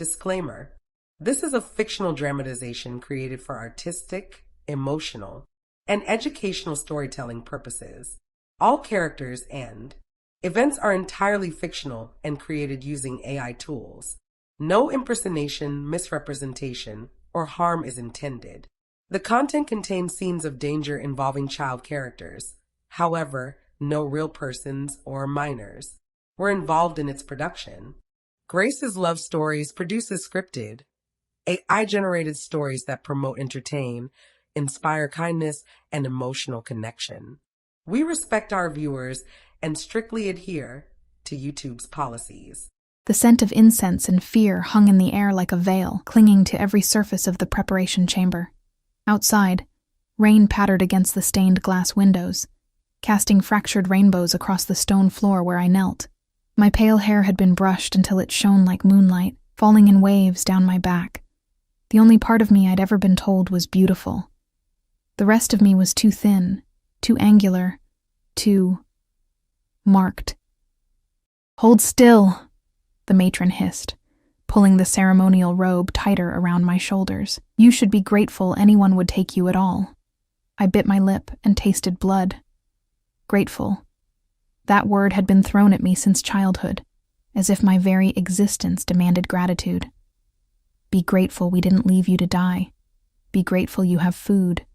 Disclaimer: this is a fictional dramatization created for artistic, emotional, and educational storytelling purposes. All characters and events are entirely fictional and created using AI tools. No impersonation, misrepresentation, or harm is intended. The content contains scenes of danger involving child characters. However, no real persons or minors were involved in its production. Grace's Love Stories produces scripted, AI-generated stories that promote, entertain, inspire kindness, and emotional connection. We respect our viewers and strictly adhere to YouTube's policies. The scent of incense and fear hung in the air like a veil, clinging to every surface of the preparation chamber. Outside, rain pattered against the stained glass windows, casting fractured rainbows across the stone floor where I knelt. My pale hair had been brushed until it shone like moonlight, falling in waves down my back. The only part of me I'd ever been told was beautiful. The rest of me was too thin, too angular, too marked. "Hold still," the matron hissed, pulling the ceremonial robe tighter around my shoulders. "You should be grateful anyone would take you at all." I bit my lip and tasted blood. Grateful. That word had been thrown at me since childhood, as if my very existence demanded gratitude. Be grateful we didn't leave you to die. Be grateful you have food.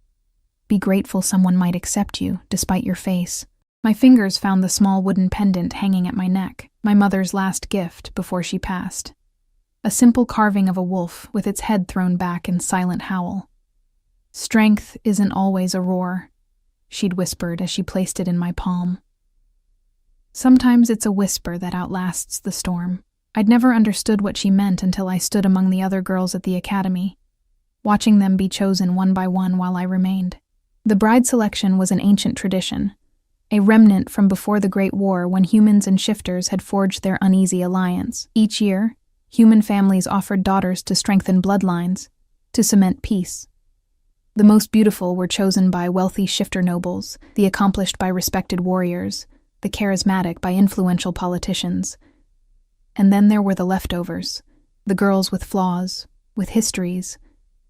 Be grateful someone might accept you, despite your face. My fingers found the small wooden pendant hanging at my neck, my mother's last gift before she passed. A simple carving of a wolf with its head thrown back in silent howl. "Strength isn't always a roar," she'd whispered as she placed it in my palm. Sometimes it's a whisper that outlasts the storm. I'd never understood what she meant until I stood among the other girls at the academy, watching them be chosen one by one while I remained. The bride selection was an ancient tradition, a remnant from before the Great War when humans and shifters had forged their uneasy alliance. Each year, human families offered daughters to strengthen bloodlines, to cement peace. The most beautiful were chosen by wealthy shifter nobles, the accomplished by respected warriors, the charismatic by influential politicians. And then there were the leftovers, the girls with flaws, with histories,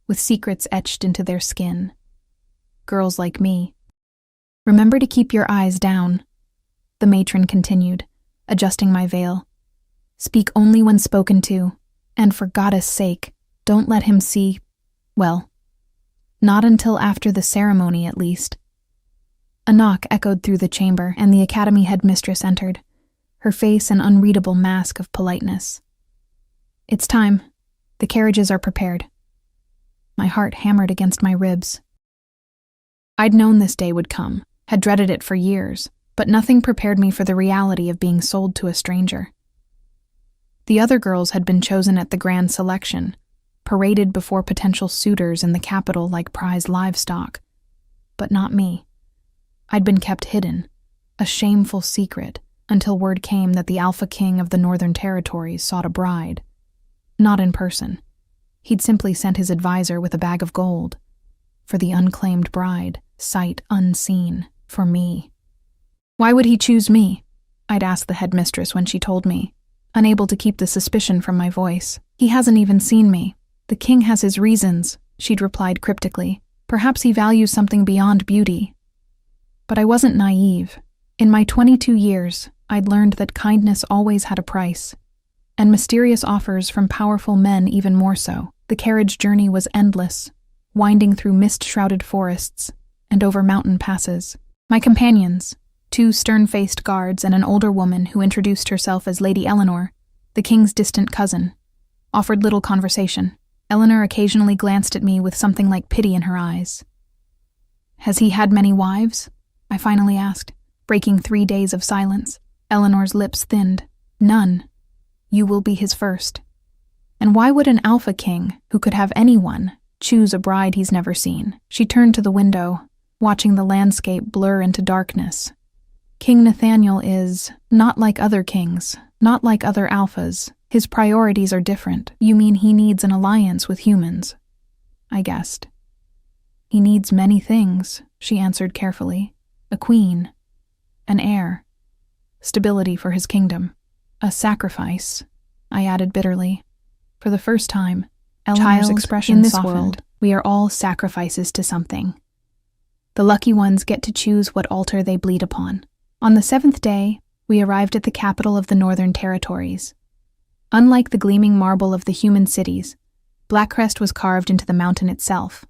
with secrets etched into their skin. Girls like me. "Remember to keep your eyes down," the matron continued, adjusting my veil. "Speak only when spoken to, and for goddess' sake, don't let him see, well, not until after the ceremony at least." A knock echoed through the chamber, and the academy headmistress entered, her face an unreadable mask of politeness. "It's time. The carriages are prepared." My heart hammered against my ribs. I'd known this day would come, had dreaded it for years, but nothing prepared me for the reality of being sold to a stranger. The other girls had been chosen at the grand selection, paraded before potential suitors in the capital like prized livestock. But not me. I'd been kept hidden, a shameful secret, until word came that the Alpha King of the Northern Territories sought a bride. Not in person. He'd simply sent his advisor with a bag of gold. For the unclaimed bride, sight unseen, for me. Why would he choose me? I'd asked the headmistress when she told me, unable to keep the suspicion from my voice. He hasn't even seen me. The king has his reasons, she'd replied cryptically. Perhaps he values something beyond beauty. But I wasn't naive. In my 22 years, I'd learned that kindness always had a price, and mysterious offers from powerful men even more so. The carriage journey was endless, winding through mist-shrouded forests and over mountain passes. My companions, 2 stern-faced guards and an older woman who introduced herself as Lady Eleanor, the king's distant cousin, offered little conversation. Eleanor occasionally glanced at me with something like pity in her eyes. "Has he had many wives?" I finally asked, breaking 3 days of silence. Eleanor's lips thinned. "None. You will be his first." "And why would an Alpha King, who could have anyone, choose a bride he's never seen?" She turned to the window, watching the landscape blur into darkness. "King Nathaniel is not like other kings, not like other alphas. His priorities are different." "You mean he needs an alliance with humans?" I guessed. "He needs many things," she answered carefully. "A queen, an heir, stability for his kingdom, a sacrifice," I added bitterly. For the first time, Eleanor's expression softened. In this world, we are all sacrifices to something. The lucky ones get to choose what altar they bleed upon. On the 7th day, we arrived at the capital of the Northern Territories. Unlike the gleaming marble of the human cities, Blackcrest was carved into the mountain itself,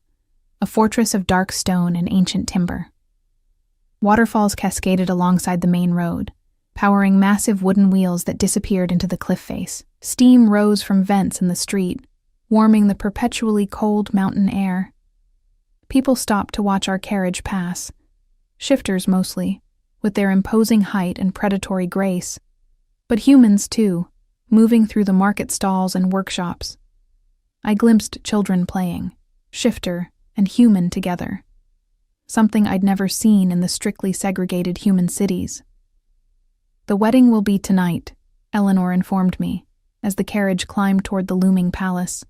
a fortress of dark stone and ancient timber. Waterfalls cascaded alongside the main road, powering massive wooden wheels that disappeared into the cliff face. Steam rose from vents in the street, warming the perpetually cold mountain air. People stopped to watch our carriage pass, shifters mostly, with their imposing height and predatory grace, but humans too, moving through the market stalls and workshops. I glimpsed children playing, shifter and human together, something I'd never seen in the strictly segregated human cities. The wedding will be tonight, Eleanor informed me, as the carriage climbed toward the looming palace.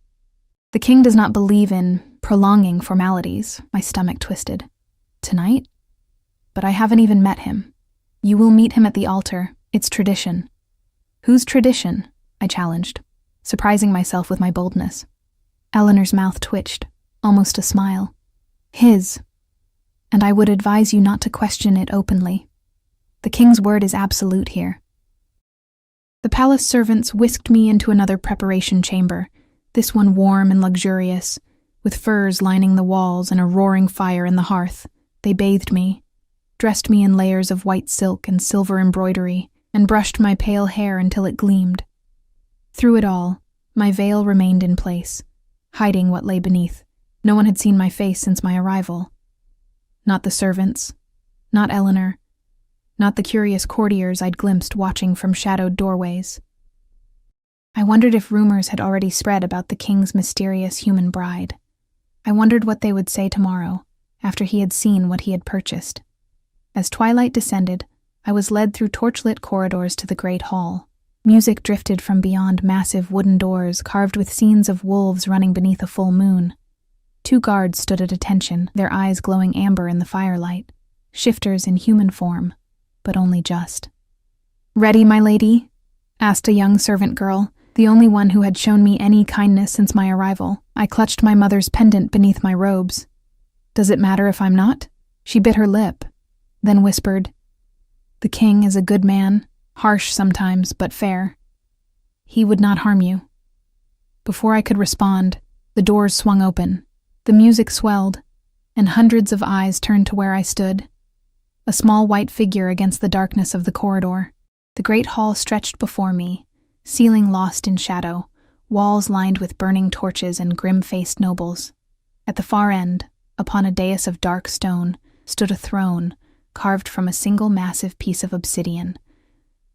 The king does not believe in prolonging formalities, my stomach twisted. Tonight? But I haven't even met him. You will meet him at the altar. It's tradition. Whose tradition? I challenged, surprising myself with my boldness. Eleanor's mouth twitched, almost a smile. His. And I would advise you not to question it openly. The king's word is absolute here. The palace servants whisked me into another preparation chamber, this one warm and luxurious, with furs lining the walls and a roaring fire in the hearth. They bathed me, dressed me in layers of white silk and silver embroidery, and brushed my pale hair until it gleamed. Through it all, my veil remained in place, hiding what lay beneath. No one had seen my face since my arrival. Not the servants, not Eleanor, not the curious courtiers I'd glimpsed watching from shadowed doorways. I wondered if rumors had already spread about the king's mysterious human bride. I wondered what they would say tomorrow, after he had seen what he had purchased. As twilight descended, I was led through torchlit corridors to the great hall. Music drifted from beyond massive wooden doors carved with scenes of wolves running beneath a full moon. 2 guards stood at attention, their eyes glowing amber in the firelight, shifters in human form, but only just. "Ready, my lady?" asked a young servant girl, the only one who had shown me any kindness since my arrival. I clutched my mother's pendant beneath my robes. "Does it matter if I'm not?" She bit her lip, then whispered, "The king is a good man, harsh sometimes, but fair. He would not harm you." Before I could respond, the doors swung open. The music swelled, and hundreds of eyes turned to where I stood, a small white figure against the darkness of the corridor. The great hall stretched before me, ceiling lost in shadow, walls lined with burning torches and grim-faced nobles. At the far end, upon a dais of dark stone, stood a throne carved from a single massive piece of obsidian,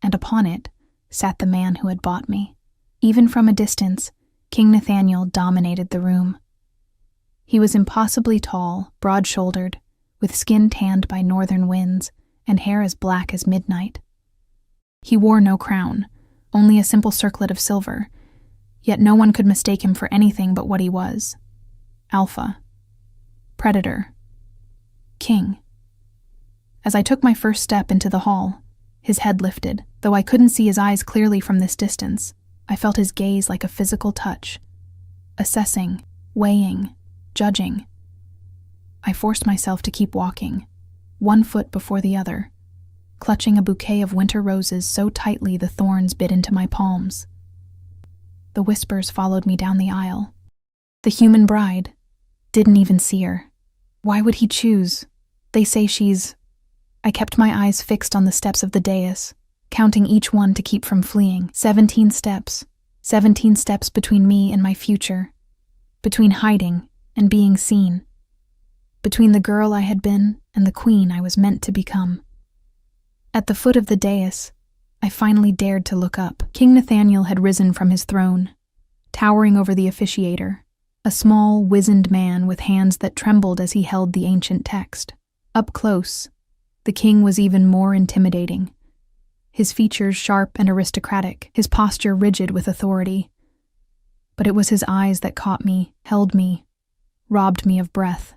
and upon it sat the man who had bought me. Even from a distance, King Nathaniel dominated the room. He was impossibly tall, broad-shouldered, with skin tanned by northern winds and hair as black as midnight. He wore no crown, only a simple circlet of silver, yet no one could mistake him for anything but what he was. Alpha. Predator. King. As I took my first step into the hall, his head lifted. Though I couldn't see his eyes clearly from this distance, I felt his gaze like a physical touch, assessing, weighing, judging. I forced myself to keep walking, one foot before the other, clutching a bouquet of winter roses so tightly the thorns bit into my palms. The whispers followed me down the aisle. The human bride. Didn't even see her. Why would he choose? They say she's... I kept my eyes fixed on the steps of the dais, counting each one to keep from fleeing. 17 steps. 17 steps between me and my future. Between hiding and being seen. Between the girl I had been and the queen I was meant to become. At the foot of the dais, I finally dared to look up. King Nathaniel had risen from his throne, towering over the officiator, a small, wizened man with hands that trembled as he held the ancient text. Up close, the king was even more intimidating. His features sharp and aristocratic, his posture rigid with authority. But it was his eyes that caught me, held me, robbed me of breath.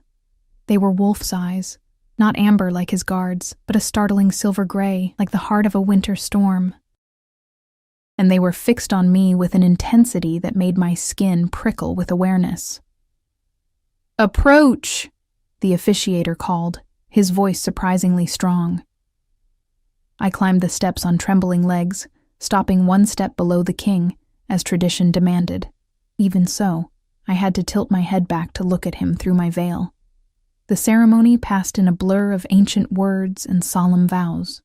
They were wolf's eyes, not amber like his guards, but a startling silver gray like the heart of a winter storm. and they were fixed on me with an intensity that made my skin prickle with awareness. "Approach!" the officiator called, his voice surprisingly strong. I climbed the steps on trembling legs, stopping one step below the king, as tradition demanded. Even so, I had to tilt my head back to look at him through my veil. The ceremony passed in a blur of ancient words and solemn vows.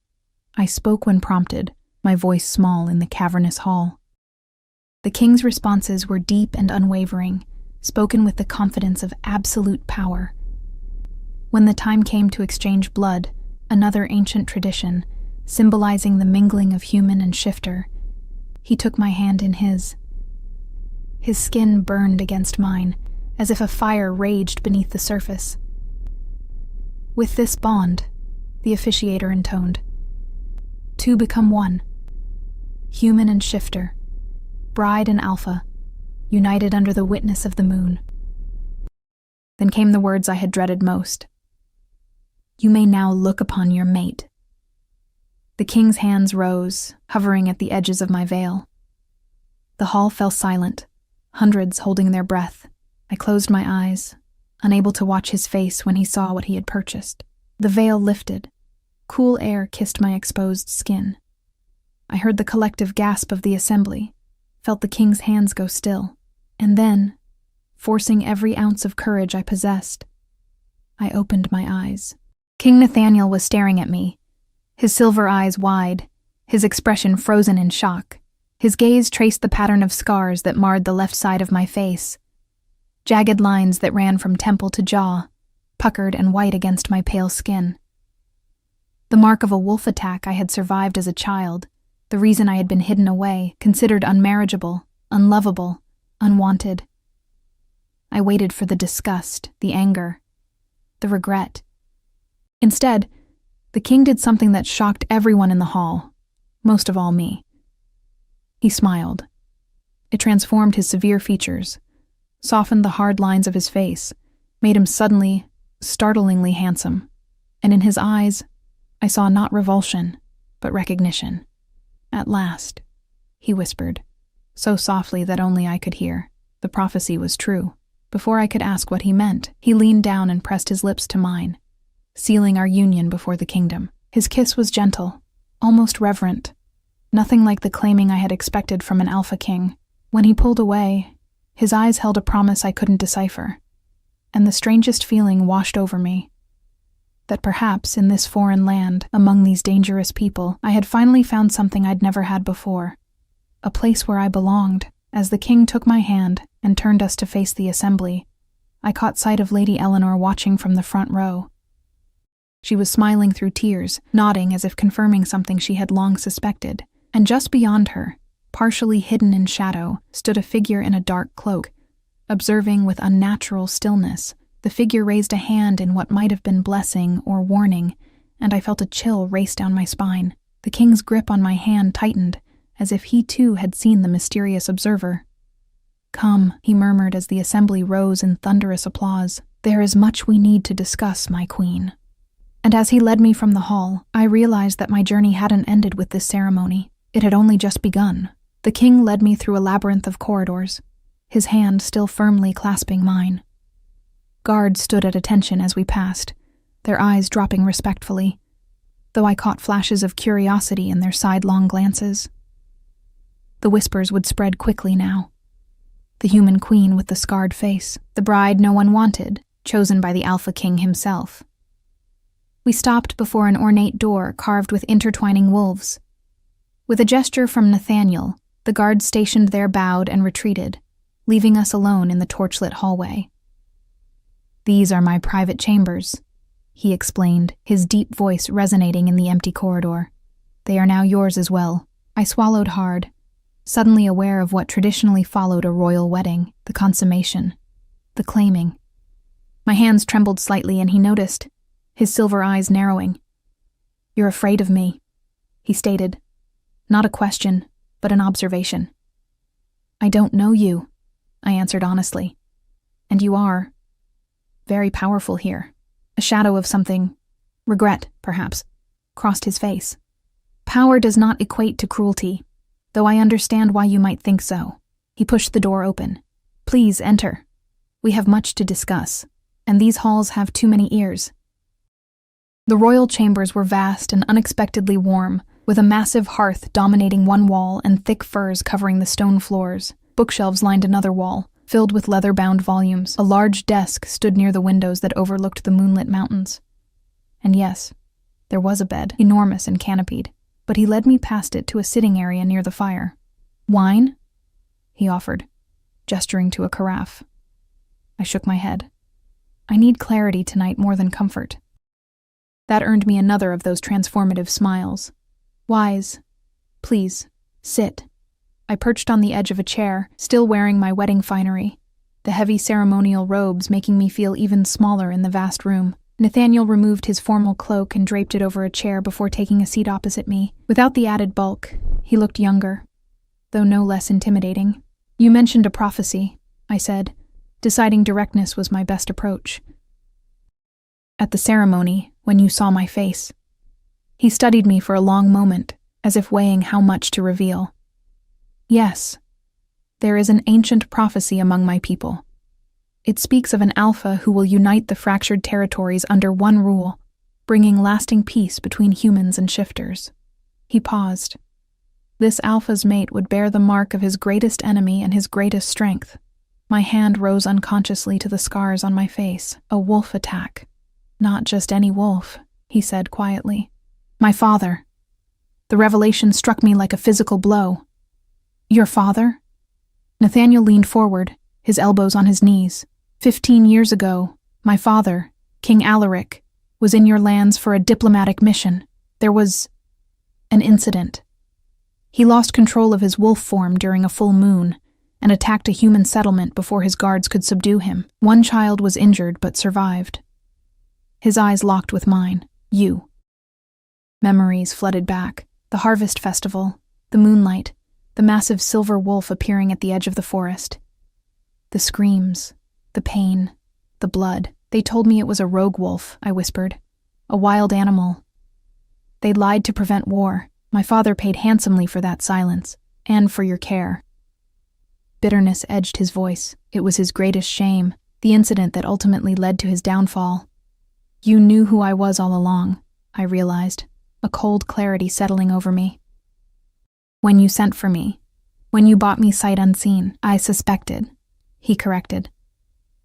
I spoke when prompted, my voice small in the cavernous hall. The king's responses were deep and unwavering, spoken with the confidence of absolute power. When the time came to exchange blood, another ancient tradition, symbolizing the mingling of human and shifter, he took my hand in his. His skin burned against mine, as if a fire raged beneath the surface. "With this bond," the officiator intoned, "two become one. Human and shifter, bride and alpha, united under the witness of the moon." Then came the words I had dreaded most. "You may now look upon your mate." The king's hands rose, hovering at the edges of my veil. The hall fell silent, hundreds holding their breath. I closed my eyes, unable to watch his face when he saw what he had purchased. The veil lifted. Cool air kissed my exposed skin. I heard the collective gasp of the assembly, felt the king's hands go still, and then, forcing every ounce of courage I possessed, I opened my eyes. King Nathaniel was staring at me, his silver eyes wide, his expression frozen in shock. His gaze traced the pattern of scars that marred the left side of my face, jagged lines that ran from temple to jaw, puckered and white against my pale skin. The mark of a wolf attack I had survived as a child, the reason I had been hidden away, considered unmarriageable, unlovable, unwanted. I waited for the disgust, the anger, the regret. Instead, the king did something that shocked everyone in the hall, most of all me. He smiled. It transformed his severe features, softened the hard lines of his face, made him suddenly, startlingly handsome, and in his eyes, I saw not revulsion, but recognition. "At last," he whispered, so softly that only I could hear. The prophecy was true. Before I could ask what he meant, he leaned down and pressed his lips to mine, sealing our union before the kingdom. His kiss was gentle, almost reverent, nothing like the claiming I had expected from an alpha king. When he pulled away, his eyes held a promise I couldn't decipher, and the strangest feeling washed over me. That perhaps in this foreign land, among these dangerous people, I had finally found something I'd never had before, a place where I belonged. As the king took my hand and turned us to face the assembly, I caught sight of Lady Eleanor watching from the front row. She was smiling through tears, nodding as if confirming something she had long suspected, and just beyond her, partially hidden in shadow, stood a figure in a dark cloak. Observing with unnatural stillness, the figure raised a hand in what might have been blessing or warning, and I felt a chill race down my spine. The king's grip on my hand tightened, as if he too had seen the mysterious observer. "Come," he murmured as the assembly rose in thunderous applause. "There is much we need to discuss, my queen." And as he led me from the hall, I realized that my journey hadn't ended with this ceremony. It had only just begun. The king led me through a labyrinth of corridors, his hand still firmly clasping mine. Guards stood at attention as we passed, their eyes dropping respectfully, though I caught flashes of curiosity in their sidelong glances. The whispers would spread quickly now. The human queen with the scarred face, the bride no one wanted, chosen by the Alpha King himself. We stopped before an ornate door carved with intertwining wolves. With a gesture from Nathaniel, the guards stationed there bowed and retreated, leaving us alone in the torchlit hallway. "These are my private chambers," he explained, his deep voice resonating in the empty corridor. "They are now yours as well." I swallowed hard, suddenly aware of what traditionally followed a royal wedding, the consummation, the claiming. My hands trembled slightly and he noticed, his silver eyes narrowing. "You're afraid of me," he stated. Not a question, but an observation. "I don't know you," I answered honestly. "And you are very powerful here." A shadow of something, regret, perhaps, crossed his face. "Power does not equate to cruelty," though I understand why you might think so." He pushed the door open. "Please enter. We have much to discuss, and these halls have too many ears." The royal chambers were vast and unexpectedly warm, with a massive hearth dominating one wall and thick furs covering the stone floors. Bookshelves lined another wall, filled with leather-bound volumes. A large desk stood near the windows that overlooked the moonlit mountains. And yes, there was a bed, enormous and canopied, but he led me past it to a sitting area near the fire. "Wine?" he offered, gesturing to a carafe. I shook my head. "I need clarity tonight more than comfort." That earned me another of those transformative smiles. "Wise, please, sit." I perched on the edge of a chair, still wearing my wedding finery, the heavy ceremonial robes making me feel even smaller in the vast room. Nathaniel removed his formal cloak and draped it over a chair before taking a seat opposite me. Without the added bulk, he looked younger, though no less intimidating. "You mentioned a prophecy," I said, deciding directness was my best approach. "At the ceremony, when you saw my face." He studied me for a long moment, as if weighing how much to reveal. "Yes, there is an ancient prophecy among my people. It speaks of an alpha who will unite the fractured territories under one rule, bringing lasting peace between humans and shifters." He paused. "This alpha's mate would bear the mark of his greatest enemy and his greatest strength." My hand rose unconsciously to the scars on my face. "A wolf attack. Not just any wolf," he said quietly. "My father." The revelation struck me like a physical blow. "Your father?" Nathaniel leaned forward, his elbows on his knees. 15 years ago, my father, King Alaric, was in your lands for a diplomatic mission. There was an incident. He lost control of his wolf form during a full moon and attacked a human settlement before his guards could subdue him. One child was injured but survived." His eyes locked with mine. "You." Memories flooded back. The harvest festival, the moonlight, the massive silver wolf appearing at the edge of the forest. The screams, the pain, the blood. "They told me it was a rogue wolf," I whispered. "A wild animal. They lied to prevent war. My father paid handsomely for that silence, and for your care." Bitterness edged his voice. It was his greatest shame, the incident that ultimately led to his downfall. "You knew who I was all along," I realized, a cold clarity settling over me. "When you sent for me, when you bought me sight unseen, I suspected," he corrected.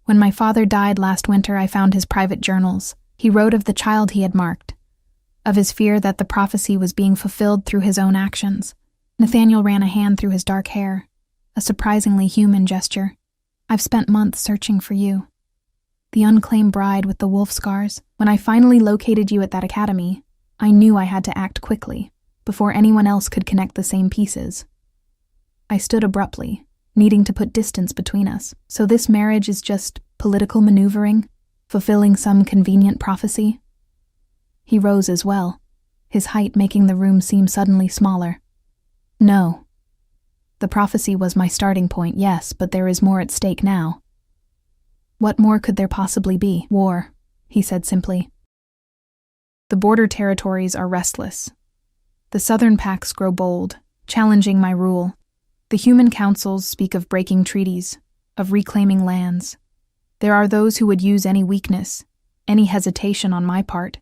"When my father died last winter, I found his private journals. He wrote of the child he had marked, of his fear that the prophecy was being fulfilled through his own actions." Nathaniel ran a hand through his dark hair, a surprisingly human gesture. "I've spent months searching for you. The unclaimed bride with the wolf scars. When I finally located you at that academy, I knew I had to act quickly, before anyone else could connect the same pieces." I stood abruptly, needing to put distance between us. "So this marriage is just political maneuvering, fulfilling some convenient prophecy?" He rose as well, his height making the room seem suddenly smaller. "No. The prophecy was my starting point, yes, but there is more at stake now." "What more could there possibly be?" "War," he said simply. "The border territories are restless. The southern packs grow bold, challenging my rule. The human councils speak of breaking treaties, of reclaiming lands. There are those who would use any weakness, any hesitation on my part,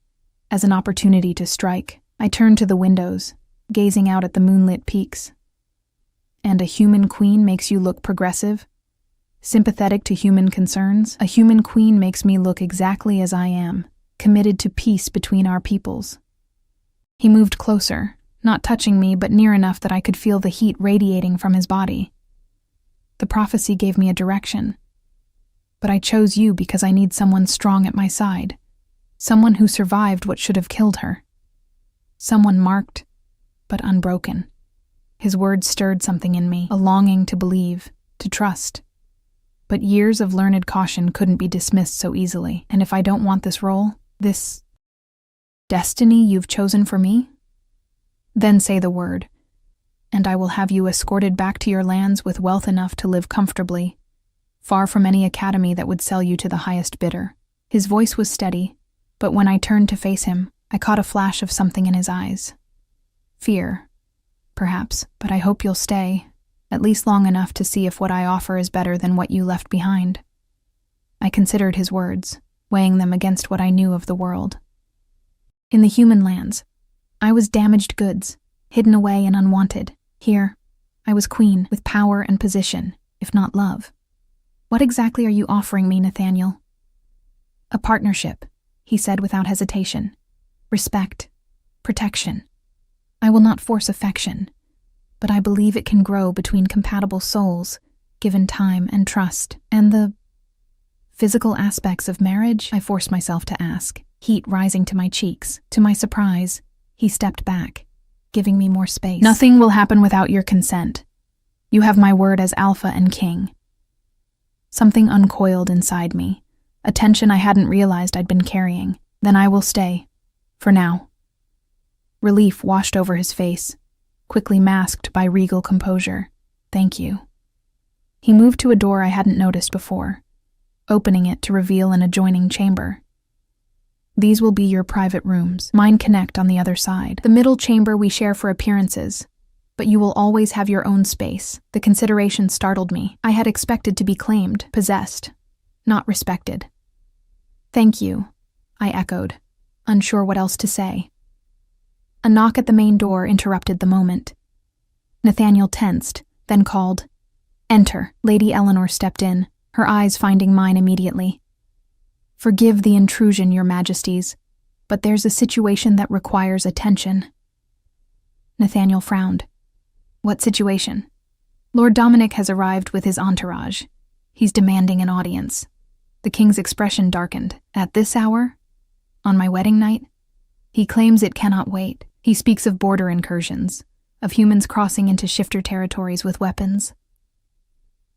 as an opportunity to strike." I turned to the windows, gazing out at the moonlit peaks. "And a human queen makes you look progressive? Sympathetic to human concerns? A human queen makes me look exactly as I am, committed to peace between our peoples." He moved closer, not touching me but near enough that I could feel the heat radiating from his body. "The prophecy gave me a direction. But I chose you because I need someone strong at my side. Someone who survived what should have killed her. Someone marked, but unbroken." His words stirred something in me, a longing to believe, to trust. But years of learned caution couldn't be dismissed so easily. "And if I don't want this role, this destiny you've chosen for me? Then say the word, and I will have you escorted back to your lands with wealth enough to live comfortably, far from any academy that would sell you to the highest bidder." His voice was steady, but when I turned to face him, I caught a flash of something in his eyes. Fear. perhaps, but I hope you'll stay, at least long enough to see if what I offer is better than what you left behind. I considered his words, weighing them against what I knew of the world. In the human lands, I was damaged goods, hidden away and unwanted. Here, I was queen, with power and position, if not love. What exactly are you offering me, Nathaniel? A partnership, he said without hesitation. Respect, protection. I will not force affection, but I believe it can grow between compatible souls, given time and trust. And the physical aspects of marriage, I forced myself to ask, heat rising to my cheeks. To my surprise, he stepped back, giving me more space. Nothing will happen without your consent. You have my word as alpha and king. Something uncoiled inside me, a tension I hadn't realized I'd been carrying. Then I will stay, for now. Relief washed over his face, quickly masked by regal composure. Thank you. He moved to a door I hadn't noticed before, opening it to reveal an adjoining chamber. These will be your private rooms. Mine connect on the other side. The middle chamber we share for appearances, but you will always have your own space. The consideration startled me. I had expected to be claimed, possessed, not respected. Thank you, I echoed, unsure what else to say. A knock at the main door interrupted the moment. Nathaniel tensed, then called, "Enter." Lady Eleanor stepped in, her eyes finding mine immediately. "Forgive the intrusion, your majesties, but there's a situation that requires attention." Nathaniel frowned. "What situation?" "Lord Dominic has arrived with his entourage. He's demanding an audience." The king's expression darkened. "At this hour? On my wedding night?" "He claims it cannot wait. He speaks of border incursions, of humans crossing into shifter territories with weapons."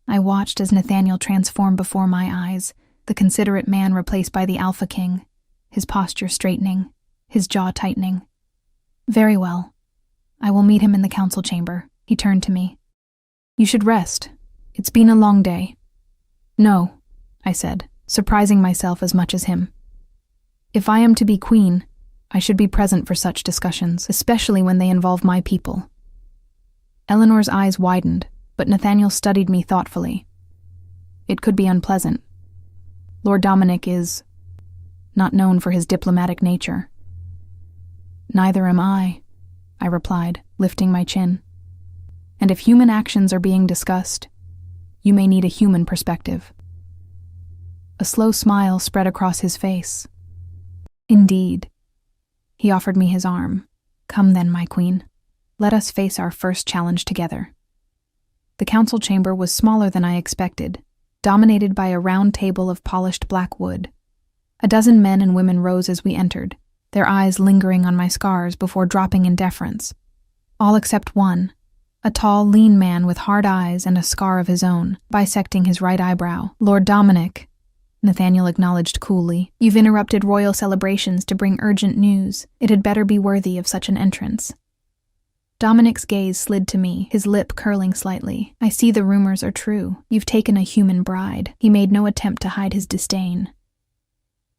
I watched as Nathaniel transformed before my eyes, the considerate man replaced by the Alpha King, his posture straightening, his jaw tightening. "Very well. I will meet him in the council chamber." He turned to me. "You should rest. It's been a long day." "No," I said, surprising myself as much as him. "If I am to be queen, I should be present for such discussions, especially when they involve my people." Eleanor's eyes widened, but Nathaniel studied me thoughtfully. "It could be unpleasant. Lord Dominic is not known for his diplomatic nature." "Neither am I," I replied, lifting my chin. "And if human actions are being discussed, you may need a human perspective." A slow smile spread across his face. "Indeed." He offered me his arm. "Come then, my queen. Let us face our first challenge together." The council chamber was smaller than I expected, dominated by a round table of polished black wood. A dozen men and women rose as we entered, their eyes lingering on my scars before dropping in deference. All except one, a tall, lean man with hard eyes and a scar of his own, bisecting his right eyebrow. "Lord Dominic," Nathaniel acknowledged coolly, "you've interrupted royal celebrations to bring urgent news. It had better be worthy of such an entrance." Dominic's gaze slid to me, his lip curling slightly. "I see the rumors are true. You've taken a human bride." He made no attempt to hide his disdain.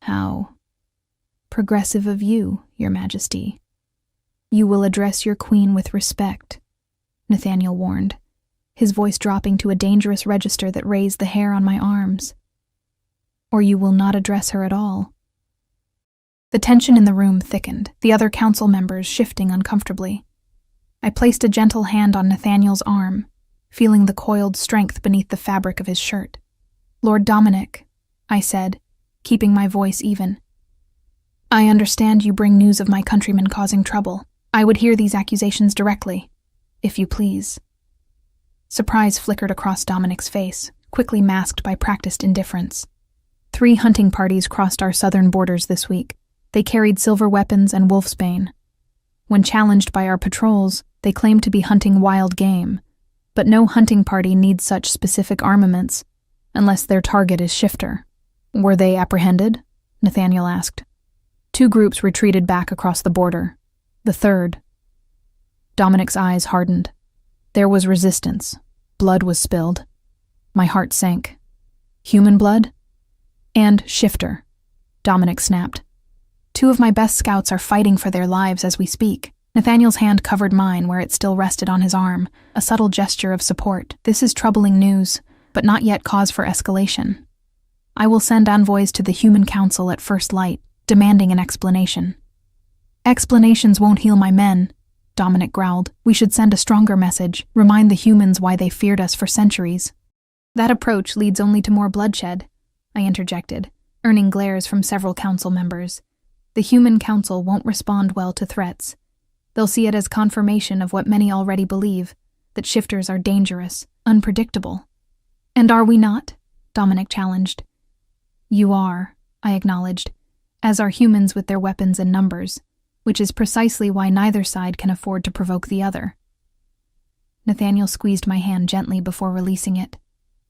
"How progressive of you, your majesty. You will address your queen with respect," Nathaniel warned, his voice dropping to a dangerous register that raised the hair on my arms. "Or you will not address her at all." The tension in the room thickened, the other council members shifting uncomfortably. I placed a gentle hand on Nathaniel's arm, feeling the coiled strength beneath the fabric of his shirt. "Lord Dominic," I said, keeping my voice even. "I understand you bring news of my countrymen causing trouble. I would hear these accusations directly, if you please." Surprise flickered across Dominic's face, quickly masked by practiced indifference. 3 hunting parties crossed our southern borders this week. They carried silver weapons and wolfsbane. When challenged by our patrols, they claimed to be hunting wild game, but no hunting party needs such specific armaments, unless their target is shifter. "Were they apprehended?" Nathaniel asked. 2 groups retreated back across the border. The third. Dominic's eyes hardened. There was resistance. Blood was spilled. My heart sank. "Human blood?" "And shifter," Dominic snapped. 2 of my best scouts are fighting for their lives as we speak." Nathaniel's hand covered mine where it still rested on his arm, a subtle gesture of support. This is troubling news, but not yet cause for escalation. I will send envoys to the Human Council at first light, demanding an explanation. Explanations won't heal my men, Dominic growled. We should send a stronger message, remind the humans why they feared us for centuries. That approach leads only to more bloodshed, I interjected, earning glares from several council members. The Human Council won't respond well to threats. They'll see it as confirmation of what many already believe, that shifters are dangerous, unpredictable. And are we not? Dominic challenged. You are, I acknowledged, as are humans with their weapons and numbers, which is precisely why neither side can afford to provoke the other. Nathaniel squeezed my hand gently before releasing it.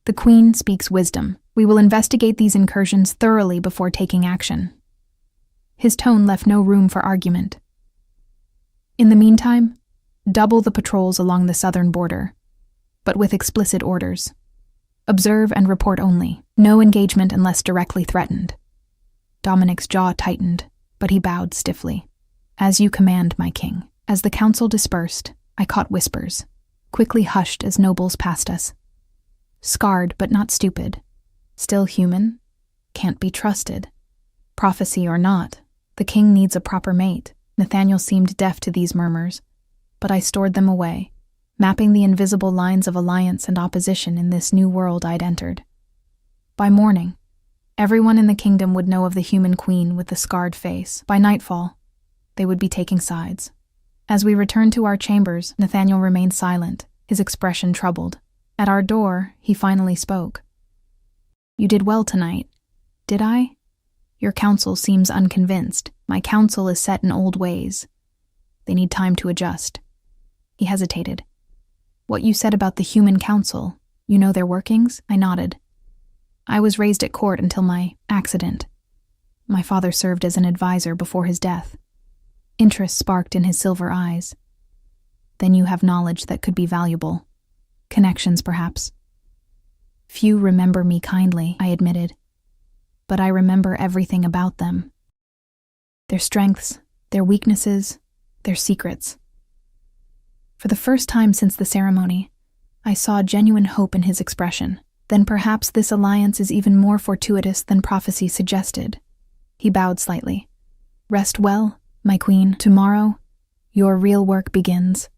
The Queen speaks wisdom. We will investigate these incursions thoroughly before taking action. His tone left no room for argument. In the meantime, double the patrols along the southern border, but with explicit orders. Observe and report only. No engagement unless directly threatened. Dominic's jaw tightened, but he bowed stiffly. As you command, my king. As the council dispersed, I caught whispers, quickly hushed as nobles passed us. Scarred but not stupid. Still human. Can't be trusted. Prophecy or not, the king needs a proper mate. Nathaniel seemed deaf to these murmurs, but I stored them away, mapping the invisible lines of alliance and opposition in this new world I'd entered. By morning, everyone in the kingdom would know of the human queen with the scarred face. By nightfall, they would be taking sides. As we returned to our chambers, Nathaniel remained silent, his expression troubled. At our door, he finally spoke. You did well tonight. Did I? Your council seems unconvinced. My council is set in old ways. They need time to adjust. He hesitated. What you said about the Human Council, you know their workings? I nodded. I was raised at court until my accident. My father served as an advisor before his death. Interest sparked in his silver eyes. Then you have knowledge that could be valuable. Connections, perhaps. Few remember me kindly, I admitted. But I remember everything about them. Their strengths, their weaknesses, their secrets. For the first time since the ceremony, I saw genuine hope in his expression. Then perhaps this alliance is even more fortuitous than prophecy suggested. He bowed slightly. Rest well, my queen. Tomorrow, your real work begins.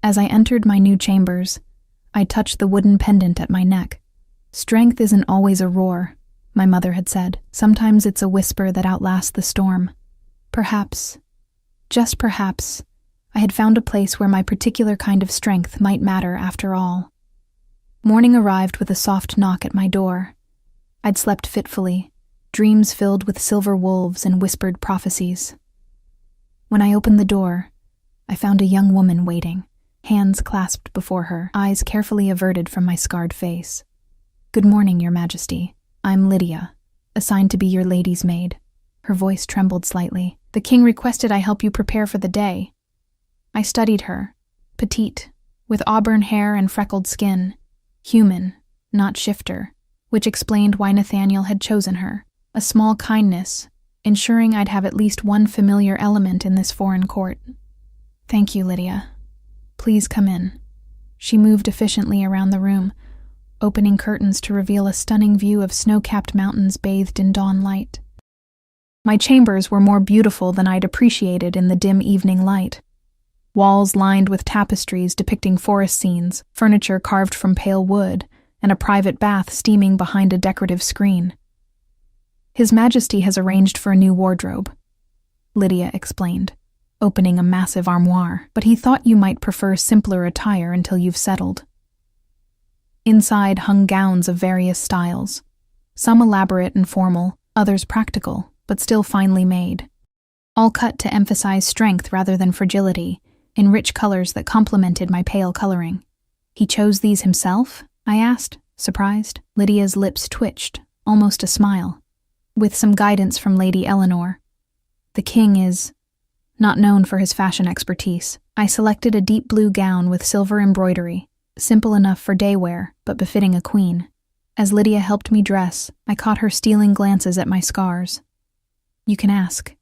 As I entered my new chambers, I touched the wooden pendant at my neck. Strength isn't always a roar, my mother had said. Sometimes it's a whisper that outlasts the storm. Perhaps, just perhaps, I had found a place where my particular kind of strength might matter after all. Morning arrived with a soft knock at my door. I'd slept fitfully, dreams filled with silver wolves and whispered prophecies. When I opened the door, I found a young woman waiting, hands clasped before her, eyes carefully averted from my scarred face. Good morning, Your Majesty. I'm Lydia, assigned to be your lady's maid. Her voice trembled slightly. The king requested I help you prepare for the day. I studied her, petite, with auburn hair and freckled skin, human, not shifter, which explained why Nathaniel had chosen her. A small kindness, ensuring I'd have at least one familiar element in this foreign court. Thank you, Lydia. Please come in. She moved efficiently around the room, opening curtains to reveal a stunning view of snow-capped mountains bathed in dawn light. My chambers were more beautiful than I'd appreciated in the dim evening light. Walls lined with tapestries depicting forest scenes, furniture carved from pale wood, and a private bath steaming behind a decorative screen. His Majesty has arranged for a new wardrobe, Lydia explained, opening a massive armoire, but he thought you might prefer simpler attire until you've settled. Inside hung gowns of various styles, some elaborate and formal, others practical, but still finely made. All cut to emphasize strength rather than fragility, in rich colors that complemented my pale coloring. He chose these himself? I asked, surprised. Lydia's lips twitched, almost a smile. With some guidance from Lady Eleanor. The king is not known for his fashion expertise. I selected a deep blue gown with silver embroidery, simple enough for day wear, but befitting a queen. As Lydia helped me dress, I caught her stealing glances at my scars. You can ask,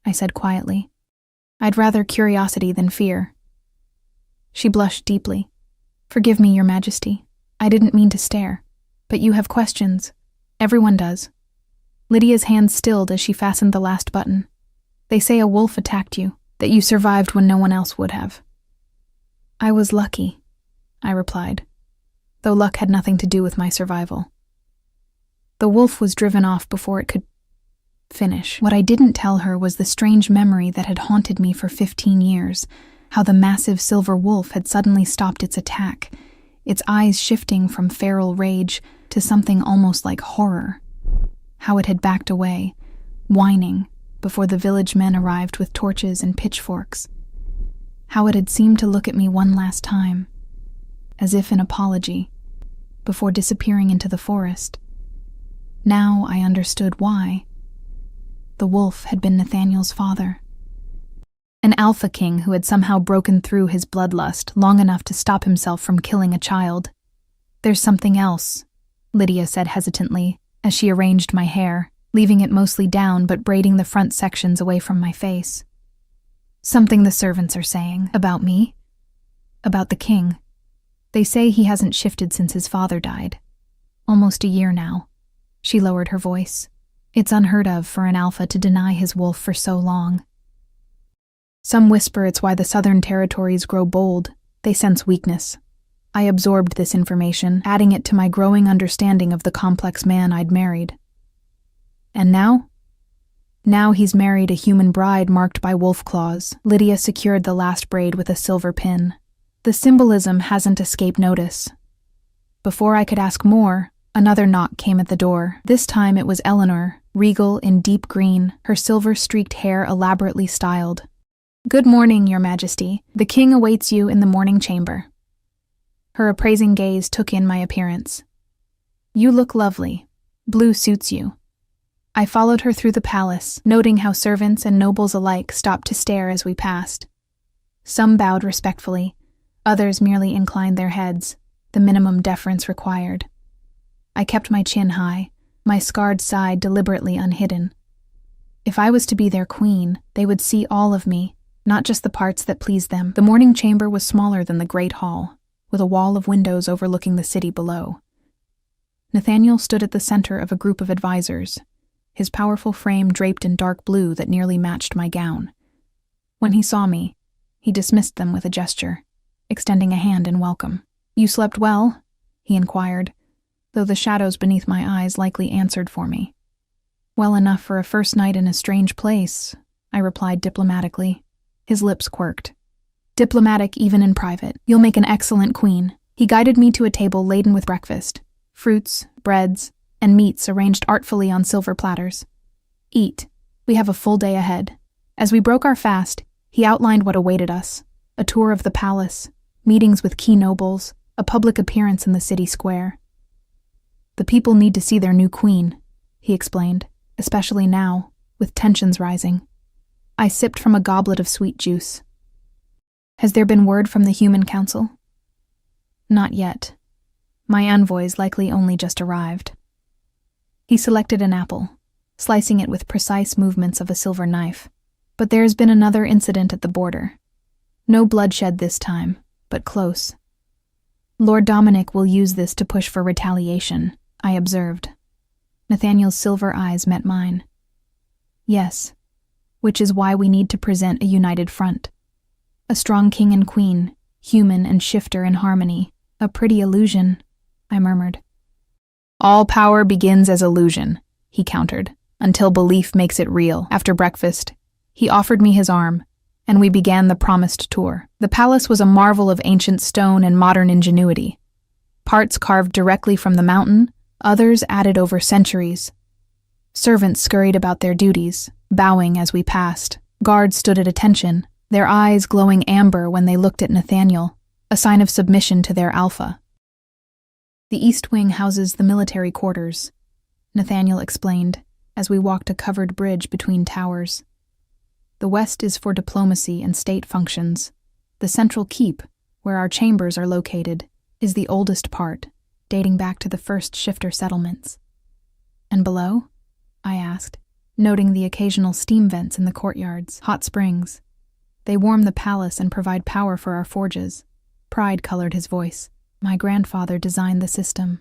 I said quietly. I'd rather curiosity than fear. She blushed deeply. Forgive me, Your Majesty. I didn't mean to stare. But you have questions. Everyone does. Lydia's hand stilled as she fastened the last button. They say a wolf attacked you, that you survived when no one else would have. I was lucky, I replied, though luck had nothing to do with my survival. The wolf was driven off before it could finish. What I didn't tell her was the strange memory that had haunted me for 15 years, how the massive silver wolf had suddenly stopped its attack, its eyes shifting from feral rage to something almost like horror. How it had backed away, whining, before the village men arrived with torches and pitchforks. How it had seemed to look at me one last time, as if in apology, before disappearing into the forest. Now I understood why. The wolf had been Nathaniel's father. An alpha king who had somehow broken through his bloodlust long enough to stop himself from killing a child. There's something else, Lydia said hesitantly, as she arranged my hair, leaving it mostly down but braiding the front sections away from my face. Something the servants are saying. About me? About the king. They say he hasn't shifted since his father died. Almost a year now. She lowered her voice. It's unheard of for an alpha to deny his wolf for so long. Some whisper it's why the southern territories grow bold. They sense weakness. I absorbed this information, adding it to my growing understanding of the complex man I'd married. And now? Now he's married a human bride marked by wolf claws. Lydia secured the last braid with a silver pin. The symbolism hasn't escaped notice. Before I could ask more, another knock came at the door. This time it was Eleanor, regal in deep green, her silver-streaked hair elaborately styled. Good morning, Your Majesty. The king awaits you in the morning chamber. Her appraising gaze took in my appearance. You look lovely. Blue suits you. I followed her through the palace, noting how servants and nobles alike stopped to stare as we passed. Some bowed respectfully, others merely inclined their heads, the minimum deference required. I kept my chin high, my scarred side deliberately unhidden. If I was to be their queen, they would see all of me, not just the parts that pleased them. The morning chamber was smaller than the great hall, with a wall of windows overlooking the city below. Nathaniel stood at the center of a group of advisors, his powerful frame draped in dark blue that nearly matched my gown. When he saw me, he dismissed them with a gesture, extending a hand in welcome. You slept well? He inquired, though the shadows beneath my eyes likely answered for me. Well enough for a first night in a strange place, I replied diplomatically. His lips quirked. Diplomatic even in private. You'll make an excellent queen. He guided me to a table laden with breakfast, fruits, breads, and meats arranged artfully on silver platters. Eat. We have a full day ahead. As we broke our fast, he outlined what awaited us. A tour of the palace, meetings with key nobles, a public appearance in the city square. The people need to see their new queen, he explained, especially now, with tensions rising. I sipped from a goblet of sweet juice. Has there been word from the Human Council? Not yet. My envoys likely only just arrived. He selected an apple, slicing it with precise movements of a silver knife. But there's been another incident at the border. No bloodshed this time, but close. Lord Dominic will use this to push for retaliation, I observed. Nathaniel's silver eyes met mine. Yes, which is why we need to present a united front. A strong king and queen, human and shifter in harmony. A pretty illusion, I murmured. All power begins as illusion, he countered, until belief makes it real. After breakfast, he offered me his arm, and we began the promised tour. The palace was a marvel of ancient stone and modern ingenuity. Parts carved directly from the mountain, others added over centuries. Servants scurried about their duties, bowing as we passed. Guards stood at attention, their eyes glowing amber when they looked at Nathaniel, a sign of submission to their alpha. The East Wing houses the military quarters, Nathaniel explained, as we walked a covered bridge between towers. The West is for diplomacy and state functions. The central keep, where our chambers are located, is the oldest part, dating back to the first shifter settlements. And below? I asked, noting the occasional steam vents in the courtyards, hot springs. They warm the palace and provide power for our forges. Pride colored his voice. My grandfather designed the system.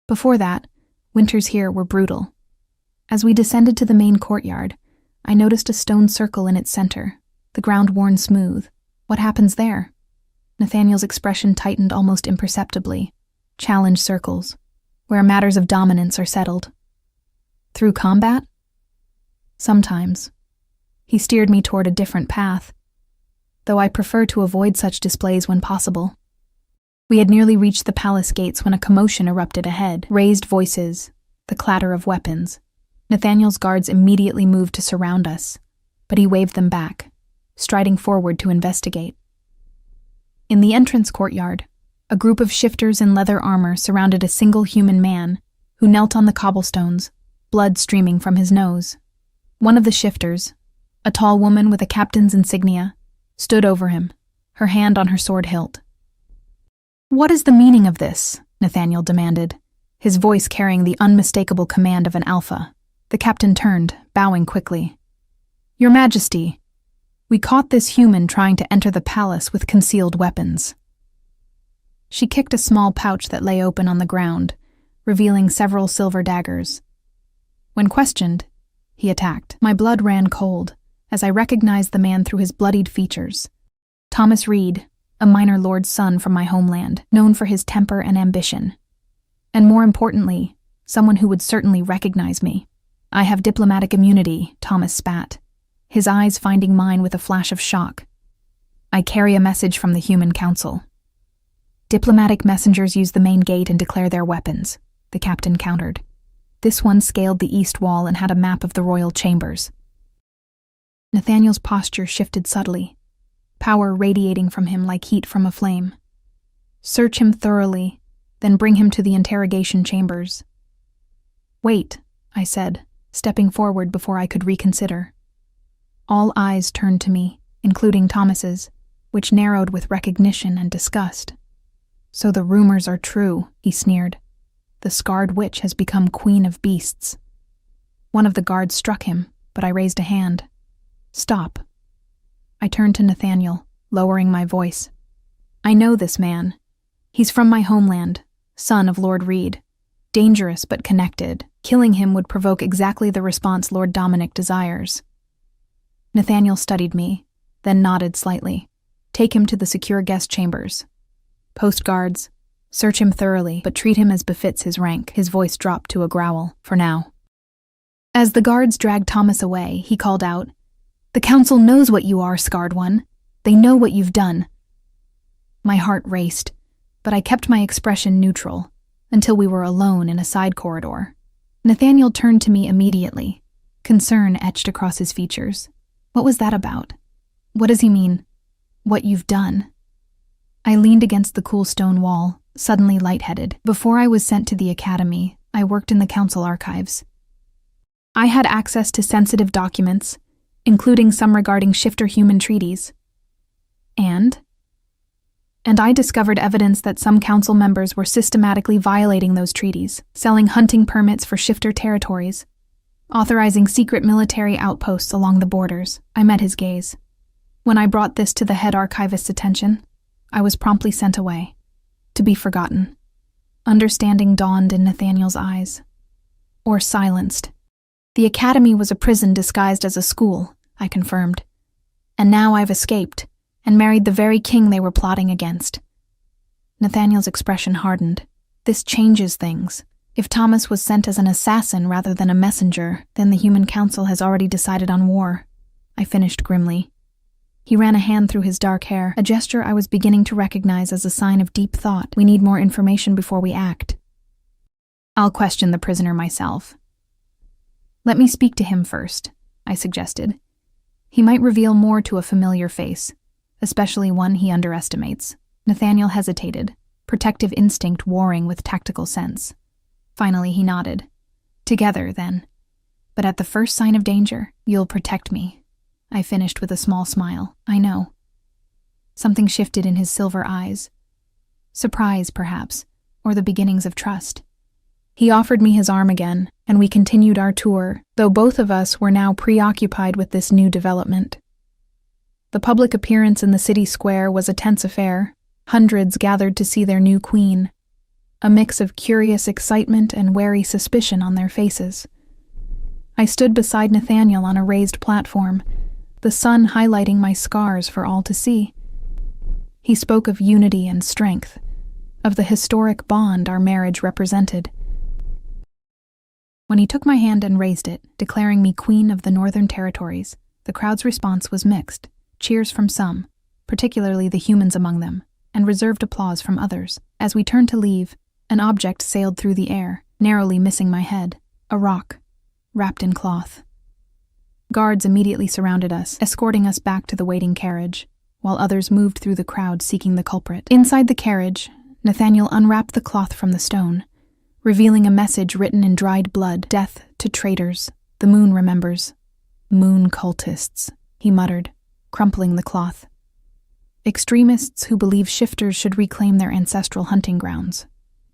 Before that, winters here were brutal. As we descended to the main courtyard, I noticed a stone circle in its center, the ground worn smooth. What happens there? Nathaniel's expression tightened almost imperceptibly. Challenge circles, where matters of dominance are settled. Through combat? Sometimes. He steered me toward a different path, though I prefer to avoid such displays when possible. We had nearly reached the palace gates when a commotion erupted ahead. Raised voices, the clatter of weapons. Nathaniel's guards immediately moved to surround us, but he waved them back, striding forward to investigate. In the entrance courtyard, a group of shifters in leather armor surrounded a single human man who knelt on the cobblestones, blood streaming from his nose. One of the shifters, a tall woman with a captain's insignia, stood over him, her hand on her sword hilt. "What is the meaning of this?" Nathaniel demanded, his voice carrying the unmistakable command of an alpha. The captain turned, bowing quickly. "Your Majesty, we caught this human trying to enter the palace with concealed weapons." She kicked a small pouch that lay open on the ground, revealing several silver daggers. When questioned, he attacked. My blood ran cold as I recognized the man through his bloodied features. Thomas Reed, a minor lord's son from my homeland, known for his temper and ambition. And more importantly, someone who would certainly recognize me. "I have diplomatic immunity," Thomas spat, his eyes finding mine with a flash of shock. "I carry a message from the Human Council." "Diplomatic messengers use the main gate and declare their weapons," the captain countered. This one scaled the east wall and had a map of the royal chambers. Nathaniel's posture shifted subtly, power radiating from him like heat from a flame. "Search him thoroughly, then bring him to the interrogation chambers." "Wait," I said, stepping forward before I could reconsider. All eyes turned to me, including Thomas's, which narrowed with recognition and disgust. "So the rumors are true," he sneered. "The scarred witch has become queen of beasts." One of the guards struck him, but I raised a hand. "Stop." I turned to Nathaniel, lowering my voice. "I know this man. He's from my homeland, son of Lord Reed. Dangerous but connected. Killing him would provoke exactly the response Lord Dominic desires." Nathaniel studied me, then nodded slightly. "Take him to the secure guest chambers. Post guards. Search him thoroughly, but treat him as befits his rank." His voice dropped to a growl, "for now." As the guards dragged Thomas away, he called out, "The council knows what you are, scarred one. They know what you've done." My heart raced, but I kept my expression neutral until we were alone in a side corridor. Nathaniel turned to me immediately, concern etched across his features. What was that about? What does he mean? What you've done? I leaned against the cool stone wall, suddenly lightheaded. Before I was sent to the academy, I worked in the council archives. I had access to sensitive documents, including some regarding shifter human treaties. And I discovered evidence that some council members were systematically violating those treaties, selling hunting permits for shifter territories, authorizing secret military outposts along the borders. I met his gaze. When I brought this to the head archivist's attention, I was promptly sent away, to be forgotten. Understanding dawned in Nathaniel's eyes. Or silenced. The academy was a prison disguised as a school, I confirmed. And now I've escaped, and married the very king they were plotting against. Nathaniel's expression hardened. This changes things. If Thomas was sent as an assassin rather than a messenger, then the Human Council has already decided on war. I finished grimly. He ran a hand through his dark hair, a gesture I was beginning to recognize as a sign of deep thought. "We need more information before we act." "I'll question the prisoner myself." "Let me speak to him first," I suggested. "He might reveal more to a familiar face, especially one he underestimates." Nathaniel hesitated, protective instinct warring with tactical sense. Finally he nodded. "Together, then. But at the first sign of danger, you'll protect me." I finished with a small smile. "I know." Something shifted in his silver eyes. Surprise, perhaps, or the beginnings of trust. He offered me his arm again, and we continued our tour, though both of us were now preoccupied with this new development. The public appearance in the city square was a tense affair. Hundreds gathered to see their new queen, a mix of curious excitement and wary suspicion on their faces. I stood beside Nathaniel on a raised platform, the sun highlighting my scars for all to see. He spoke of unity and strength, of the historic bond our marriage represented. When he took my hand and raised it, declaring me Queen of the Northern Territories, the crowd's response was mixed, cheers from some, particularly the humans among them, and reserved applause from others. As we turned to leave, an object sailed through the air, narrowly missing my head, a rock, wrapped in cloth. Guards immediately surrounded us, escorting us back to the waiting carriage, while others moved through the crowd seeking the culprit. Inside the carriage, Nathaniel unwrapped the cloth from the stone, revealing a message written in dried blood. "Death to traitors. The moon remembers. Moon cultists," he muttered, crumpling the cloth. "Extremists who believe shifters should reclaim their ancestral hunting grounds,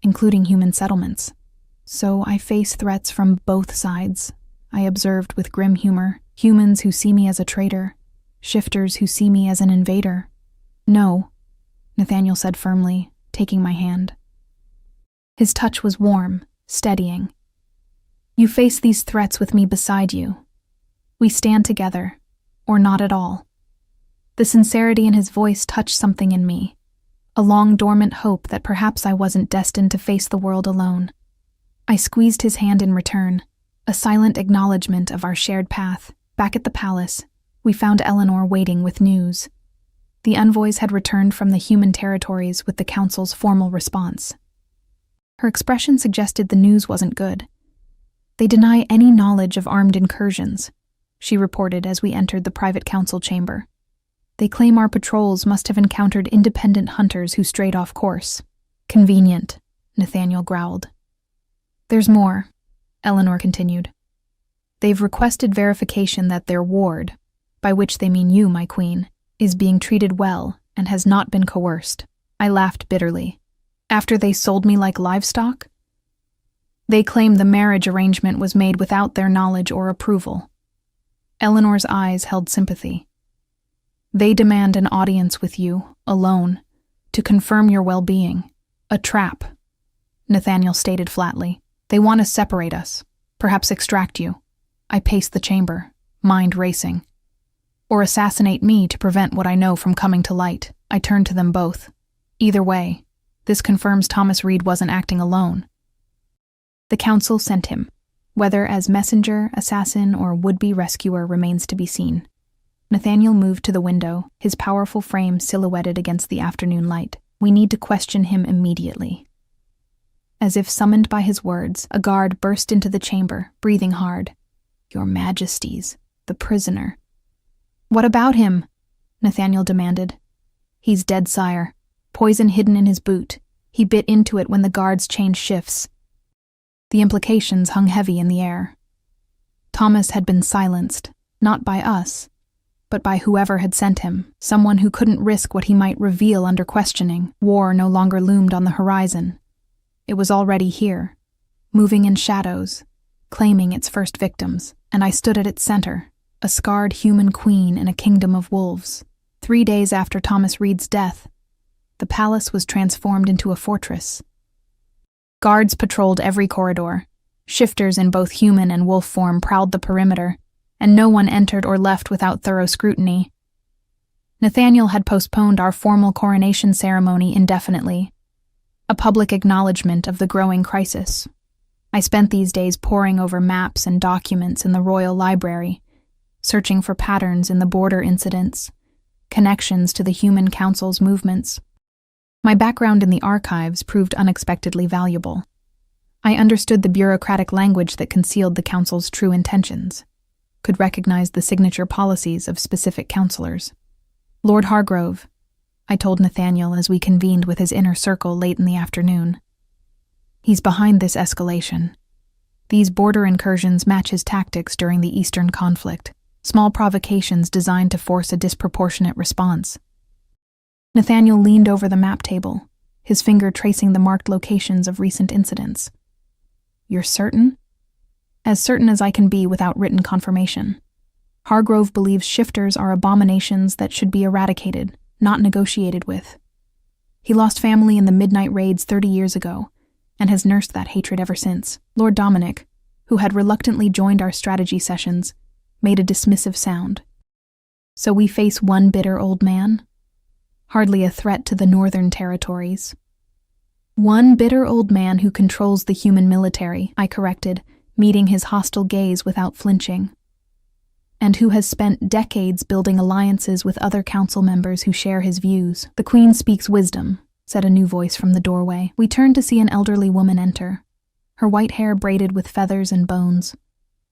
including human settlements. So I face threats from both sides," I observed with grim humor. "Humans who see me as a traitor, shifters who see me as an invader." "No," Nathaniel said firmly, taking my hand. His touch was warm, steadying. "You face these threats with me beside you. We stand together, or not at all." The sincerity in his voice touched something in me, a long-dormant hope that perhaps I wasn't destined to face the world alone. I squeezed his hand in return, a silent acknowledgement of our shared path. Back at the palace, we found Eleanor waiting with news. The envoys had returned from the human territories with the council's formal response. Her expression suggested the news wasn't good. "They deny any knowledge of armed incursions," she reported as we entered the private council chamber. "They claim our patrols must have encountered independent hunters who strayed off course." "Convenient," Nathaniel growled. "There's more," Eleanor continued. "They've requested verification that their ward, by which they mean you, my queen, is being treated well and has not been coerced." I laughed bitterly. "After they sold me like livestock?" "They claim the marriage arrangement was made without their knowledge or approval." Eleanor's eyes held sympathy. "They demand an audience with you, alone, to confirm your well-being. A trap," Nathaniel stated flatly. "They want to separate us, perhaps extract you." I paced the chamber, mind racing. "Or assassinate me to prevent what I know from coming to light." I turned to them both. "Either way, this confirms Thomas Reed wasn't acting alone." The council sent him. Whether as messenger, assassin, or would-be rescuer remains to be seen. Nathaniel moved to the window, his powerful frame silhouetted against the afternoon light. "We need to question him immediately." As if summoned by his words, a guard burst into the chamber, breathing hard. "Your Majesties, the prisoner." "What about him?" Nathaniel demanded. "He's dead, sire. Poison hidden in his boot. He bit into it when the guards changed shifts." The implications hung heavy in the air. Thomas had been silenced, not by us, but by whoever had sent him, someone who couldn't risk what he might reveal under questioning. War no longer loomed on the horizon. It was already here, moving in shadows, claiming its first victims, and I stood at its center, a scarred human queen in a kingdom of wolves. 3 days after Thomas Reed's death, the palace was transformed into a fortress. Guards patrolled every corridor. Shifters in both human and wolf form prowled the perimeter, and no one entered or left without thorough scrutiny. Nathaniel had postponed our formal coronation ceremony indefinitely, a public acknowledgement of the growing crisis. I spent these days poring over maps and documents in the royal library, searching for patterns in the border incidents, connections to the Human Council's movements. My background in the archives proved unexpectedly valuable. I understood the bureaucratic language that concealed the council's true intentions, could recognize the signature policies of specific councilors. "Lord Hargrove," I told Nathaniel as we convened with his inner circle late in the afternoon. "He's behind this escalation. These border incursions match his tactics during the Eastern conflict, small provocations designed to force a disproportionate response." Nathaniel leaned over the map table, his finger tracing the marked locations of recent incidents. "You're certain?" "As certain as I can be without written confirmation." Hargrove believes shifters are abominations that should be eradicated, not negotiated with. He lost family in the midnight raids 30 years ago, and has nursed that hatred ever since. Lord Dominic, who had reluctantly joined our strategy sessions, made a dismissive sound. So we face one bitter old man? Hardly a threat to the northern territories. One bitter old man who controls the human military, I corrected, meeting his hostile gaze without flinching. And who has spent decades building alliances with other council members who share his views. The Queen speaks wisdom, said a new voice from the doorway. We turned to see an elderly woman enter, her white hair braided with feathers and bones,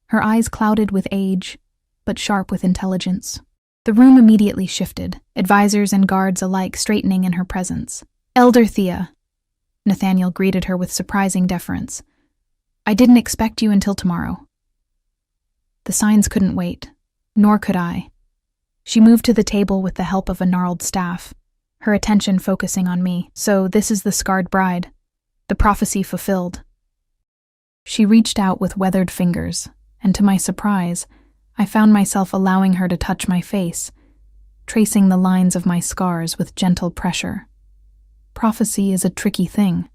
her eyes clouded with age, but sharp with intelligence. The room immediately shifted, advisors and guards alike straightening in her presence. Elder Thea, Nathaniel greeted her with surprising deference. I didn't expect you until tomorrow. The signs couldn't wait, nor could I. She moved to the table with the help of a gnarled staff, her attention focusing on me. So this is the scarred bride, the prophecy fulfilled. She reached out with weathered fingers, and to my surprise, I found myself allowing her to touch my face, tracing the lines of my scars with gentle pressure. Prophecy is a tricky thing,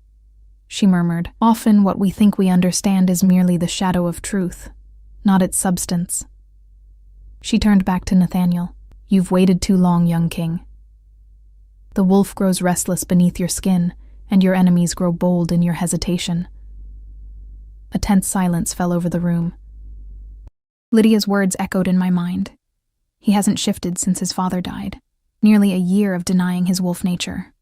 she murmured. Often what we think we understand is merely the shadow of truth, not its substance. She turned back to Nathaniel. You've waited too long, young king. The wolf grows restless beneath your skin, and your enemies grow bold in your hesitation. A tense silence fell over the room. Lydia's words echoed in my mind. He hasn't shifted since his father died, nearly a year of denying his wolf nature.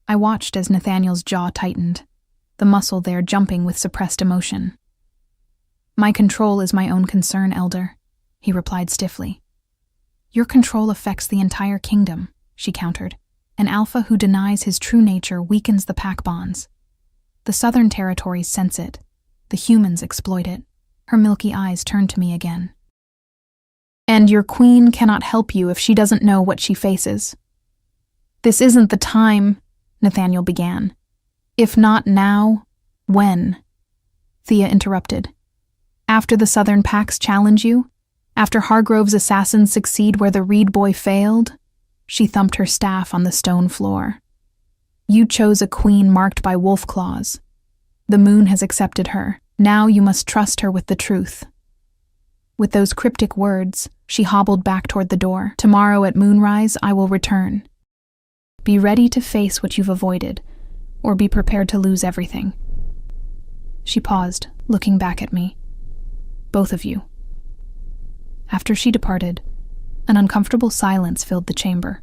I watched as Nathaniel's jaw tightened, the muscle there jumping with suppressed emotion. My control is my own concern, Elder, he replied stiffly. Your control affects the entire kingdom, she countered. An alpha who denies his true nature weakens the pack bonds. The southern territories sense it. The humans exploit it. Her milky eyes turned to me again. And your queen cannot help you if she doesn't know what she faces. This isn't the time, Nathaniel began. If not now, when? Thea interrupted. After the southern packs challenge you? After Hargrove's assassins succeed where the Reed boy failed? She thumped her staff on the stone floor. You chose a queen marked by wolf claws. The moon has accepted her. Now you must trust her with the truth. With those cryptic words, she hobbled back toward the door. Tomorrow at moonrise, I will return. Be ready to face what you've avoided, or be prepared to lose everything. She paused, looking back at me. Both of you. After she departed, an uncomfortable silence filled the chamber.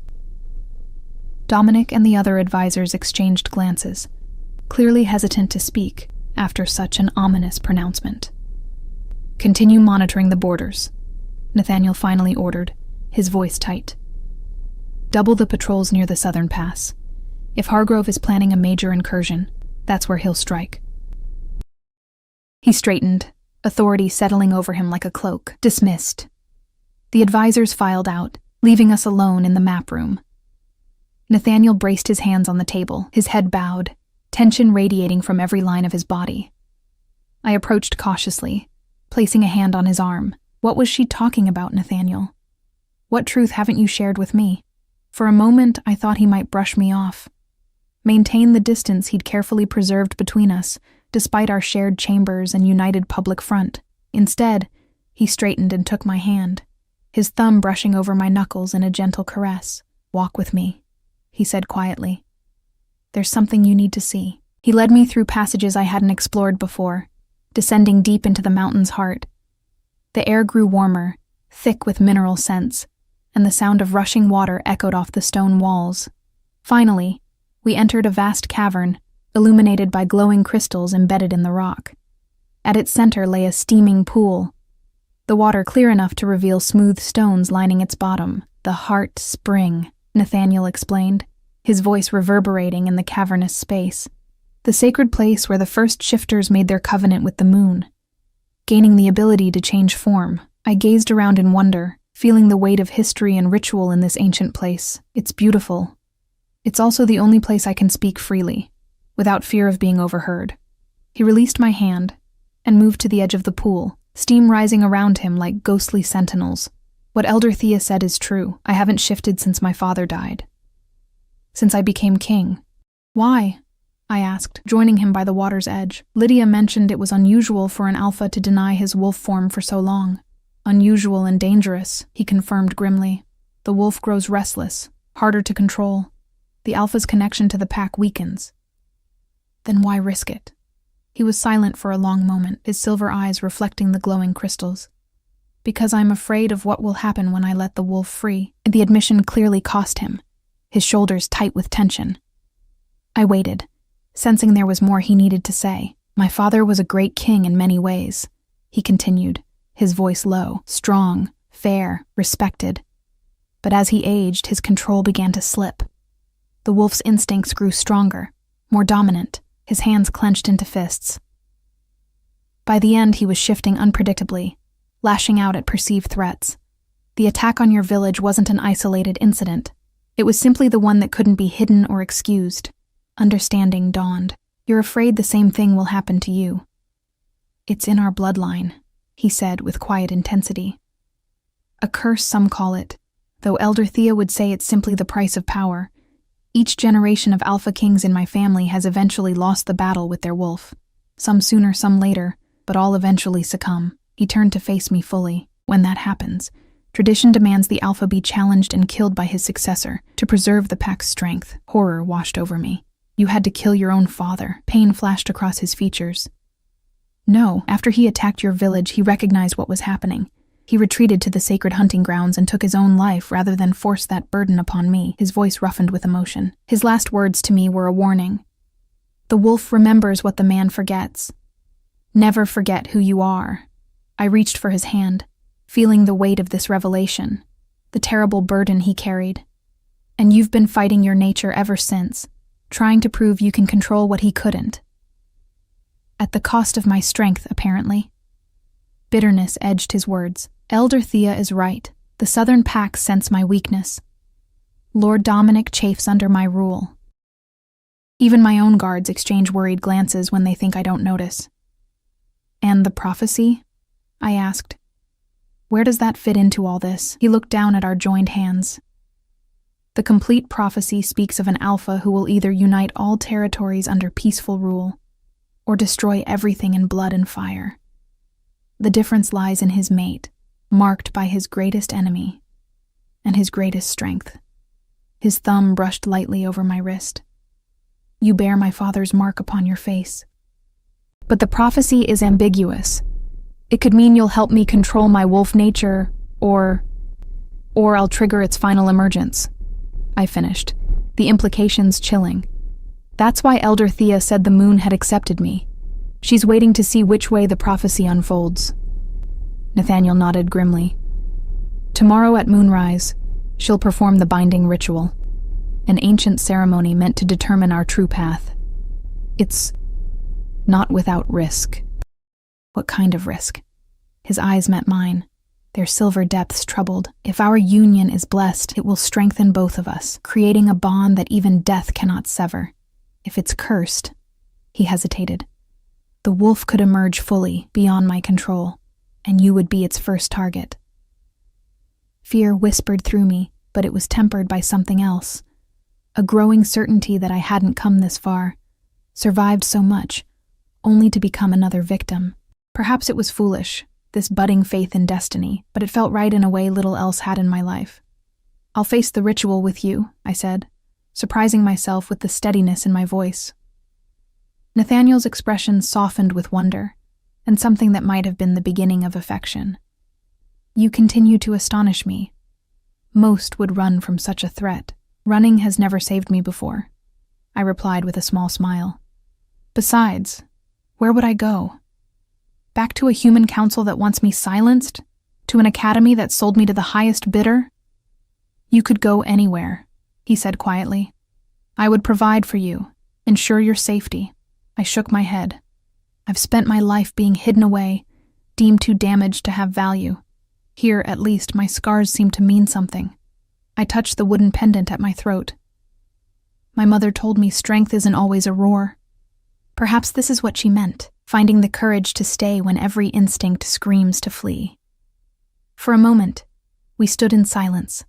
Dominic and the other advisors exchanged glances, clearly hesitant to speak after such an ominous pronouncement. Continue monitoring the borders, Nathaniel finally ordered, his voice tight. Double the patrols near the southern pass. If Hargrove is planning a major incursion, that's where he'll strike. He straightened, authority settling over him like a cloak. Dismissed. The advisors filed out, leaving us alone in the map room. Nathaniel braced his hands on the table, his head bowed, tension radiating from every line of his body. I approached cautiously, placing a hand on his arm. What was she talking about, Nathaniel? What truth haven't you shared with me? For a moment, I thought he might brush me off, maintain the distance he'd carefully preserved between us, despite our shared chambers and united public front. Instead, he straightened and took my hand, his thumb brushing over my knuckles in a gentle caress. Walk with me, he said quietly. There's something you need to see. He led me through passages I hadn't explored before, descending deep into the mountain's heart. The air grew warmer, thick with mineral scents, and the sound of rushing water echoed off the stone walls. Finally, we entered a vast cavern, illuminated by glowing crystals embedded in the rock. At its center lay a steaming pool, the water clear enough to reveal smooth stones lining its bottom. The Heart Spring, Nathaniel explained, his voice reverberating in the cavernous space. The sacred place where the first shifters made their covenant with the moon. Gaining the ability to change form, I gazed around in wonder, feeling the weight of history and ritual in this ancient place. It's beautiful. It's also the only place I can speak freely, without fear of being overheard. He released my hand and moved to the edge of the pool, steam rising around him like ghostly sentinels. What Elder Thea said is true. I haven't shifted since my father died. Since I became king. Why? I asked, joining him by the water's edge. Lydia mentioned it was unusual for an alpha to deny his wolf form for so long. Unusual and dangerous, he confirmed grimly. The wolf grows restless, harder to control. The alpha's connection to the pack weakens. Then why risk it? He was silent for a long moment, his silver eyes reflecting the glowing crystals. Because I'm afraid of what will happen when I let the wolf free. The admission clearly cost him, his shoulders tight with tension. I waited, sensing there was more he needed to say. My father was a great king in many ways, he continued, his voice low, strong, fair, respected. But as he aged, his control began to slip. The wolf's instincts grew stronger, more dominant, his hands clenched into fists. By the end, he was shifting unpredictably, lashing out at perceived threats. The attack on your village wasn't an isolated incident. It was simply the one that couldn't be hidden or excused. Understanding dawned. You're afraid the same thing will happen to you. It's in our bloodline, he said with quiet intensity. A curse, some call it, though Elder Thea would say it's simply the price of power. Each generation of alpha kings in my family has eventually lost the battle with their wolf. Some sooner, some later, but all eventually succumb. He turned to face me fully. When that happens, tradition demands the alpha be challenged and killed by his successor to preserve the pack's strength. Horror washed over me. You had to kill your own father. Pain flashed across his features. No, after he attacked your village, he recognized what was happening. He retreated to the sacred hunting grounds and took his own life rather than force that burden upon me, his voice roughened with emotion. His last words to me were a warning. The wolf remembers what the man forgets. Never forget who you are. I reached for his hand, feeling the weight of this revelation, the terrible burden he carried. And you've been fighting your nature ever since, trying to prove you can control what he couldn't. At the cost of my strength, apparently. Bitterness edged his words. Elder Thea is right. The southern pack sense my weakness. Lord Dominic chafes under my rule. Even my own guards exchange worried glances when they think I don't notice. And the prophecy? I asked. Where does that fit into all this? He looked down at our joined hands. The complete prophecy speaks of an alpha who will either unite all territories under peaceful rule or destroy everything in blood and fire. The difference lies in his mate, marked by his greatest enemy and his greatest strength. His thumb brushed lightly over my wrist. You bear my father's mark upon your face. But the prophecy is ambiguous. It could mean you'll help me control my wolf nature, or I'll trigger its final emergence. I finished, the implications chilling. That's why Elder Thea said the moon had accepted me. She's waiting to see which way the prophecy unfolds. Nathaniel nodded grimly. Tomorrow at moonrise, she'll perform the binding ritual, an ancient ceremony meant to determine our true path. It's not without risk. What kind of risk? His eyes met mine, their silver depths troubled. If our union is blessed, it will strengthen both of us, creating a bond that even death cannot sever. If it's cursed, he hesitated. The wolf could emerge fully, beyond my control, and you would be its first target. Fear whispered through me, but it was tempered by something else. A growing certainty that I hadn't come this far, survived so much, only to become another victim. Perhaps it was foolish, this budding faith in destiny, but it felt right in a way little else had in my life. I'll face the ritual with you, I said, surprising myself with the steadiness in my voice. Nathaniel's expression softened with wonder, and something that might have been the beginning of affection. You continue to astonish me. Most would run from such a threat. Running has never saved me before, I replied with a small smile. Besides, where would I go? Back to a human council that wants me silenced? To an academy that sold me to the highest bidder? You could go anywhere, he said quietly. I would provide for you, ensure your safety. I shook my head. I've spent my life being hidden away, deemed too damaged to have value. Here, at least, my scars seem to mean something. I touched the wooden pendant at my throat. My mother told me strength isn't always a roar. Perhaps this is what she meant, finding the courage to stay when every instinct screams to flee. For a moment, We stood in silence,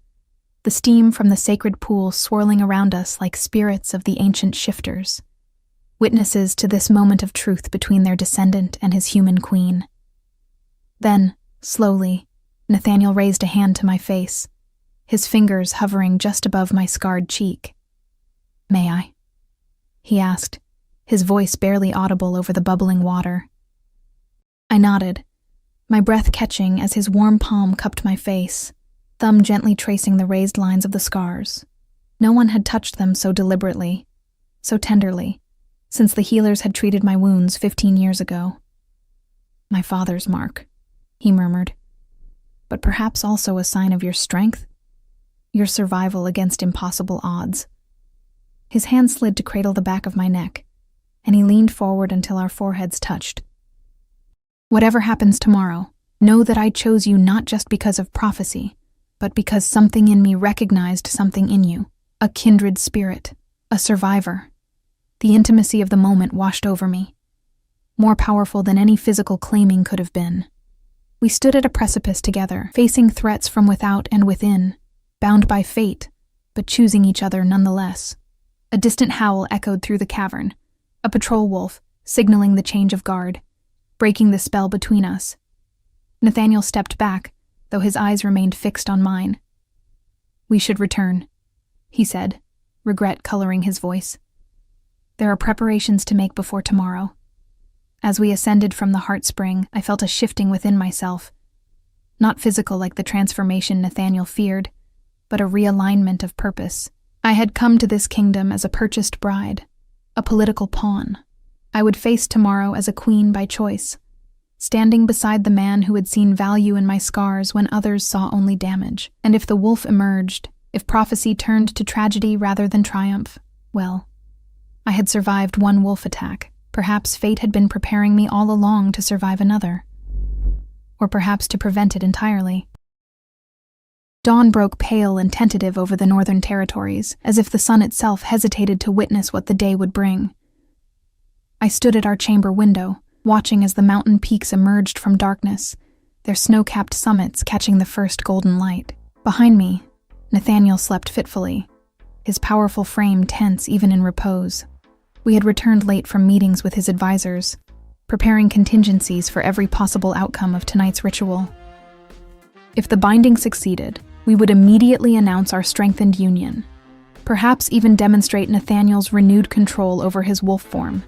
the steam from the sacred pool swirling around us like spirits of the ancient shifters, witnesses to this moment of truth between their descendant and his human queen. Then, slowly, Nathaniel raised a hand to my face, his fingers hovering just above my scarred cheek. "May I?" he asked, his voice barely audible over the bubbling water. I nodded, my breath catching as his warm palm cupped my face, thumb gently tracing the raised lines of the scars. No one had touched them so deliberately, so tenderly, since the healers had treated my wounds 15 years ago. "My father's mark," he murmured, "but perhaps also a sign of your strength, your survival against impossible odds." His hand slid to cradle the back of my neck, and he leaned forward until our foreheads touched. "Whatever happens tomorrow, know that I chose you not just because of prophecy, but because something in me recognized something in you, a kindred spirit, a survivor." The intimacy of the moment washed over me, more powerful than any physical claiming could have been. We stood at a precipice together, facing threats from without and within, bound by fate, but choosing each other nonetheless. A distant howl echoed through the cavern, a patrol wolf signaling the change of guard, breaking the spell between us. Nathaniel stepped back, though his eyes remained fixed on mine. "We should return," he said, regret coloring his voice. "There are preparations to make before tomorrow." As we ascended from the heart spring, I felt a shifting within myself. Not physical like the transformation Nathaniel feared, but a realignment of purpose. I had come to this kingdom as a purchased bride, a political pawn. I would face tomorrow as a queen by choice, standing beside the man who had seen value in my scars when others saw only damage. And if the wolf emerged, if prophecy turned to tragedy rather than triumph, well, I had survived one wolf attack. Perhaps fate had been preparing me all along to survive another. Or perhaps to prevent it entirely. Dawn broke pale and tentative over the northern territories, as if the sun itself hesitated to witness what the day would bring. I stood at our chamber window, watching as the mountain peaks emerged from darkness, their snow-capped summits catching the first golden light. Behind me, Nathaniel slept fitfully, his powerful frame tense even in repose. We had returned late from meetings with his advisors, preparing contingencies for every possible outcome of tonight's ritual. If the binding succeeded, we would immediately announce our strengthened union, perhaps even demonstrate Nathaniel's renewed control over his wolf form,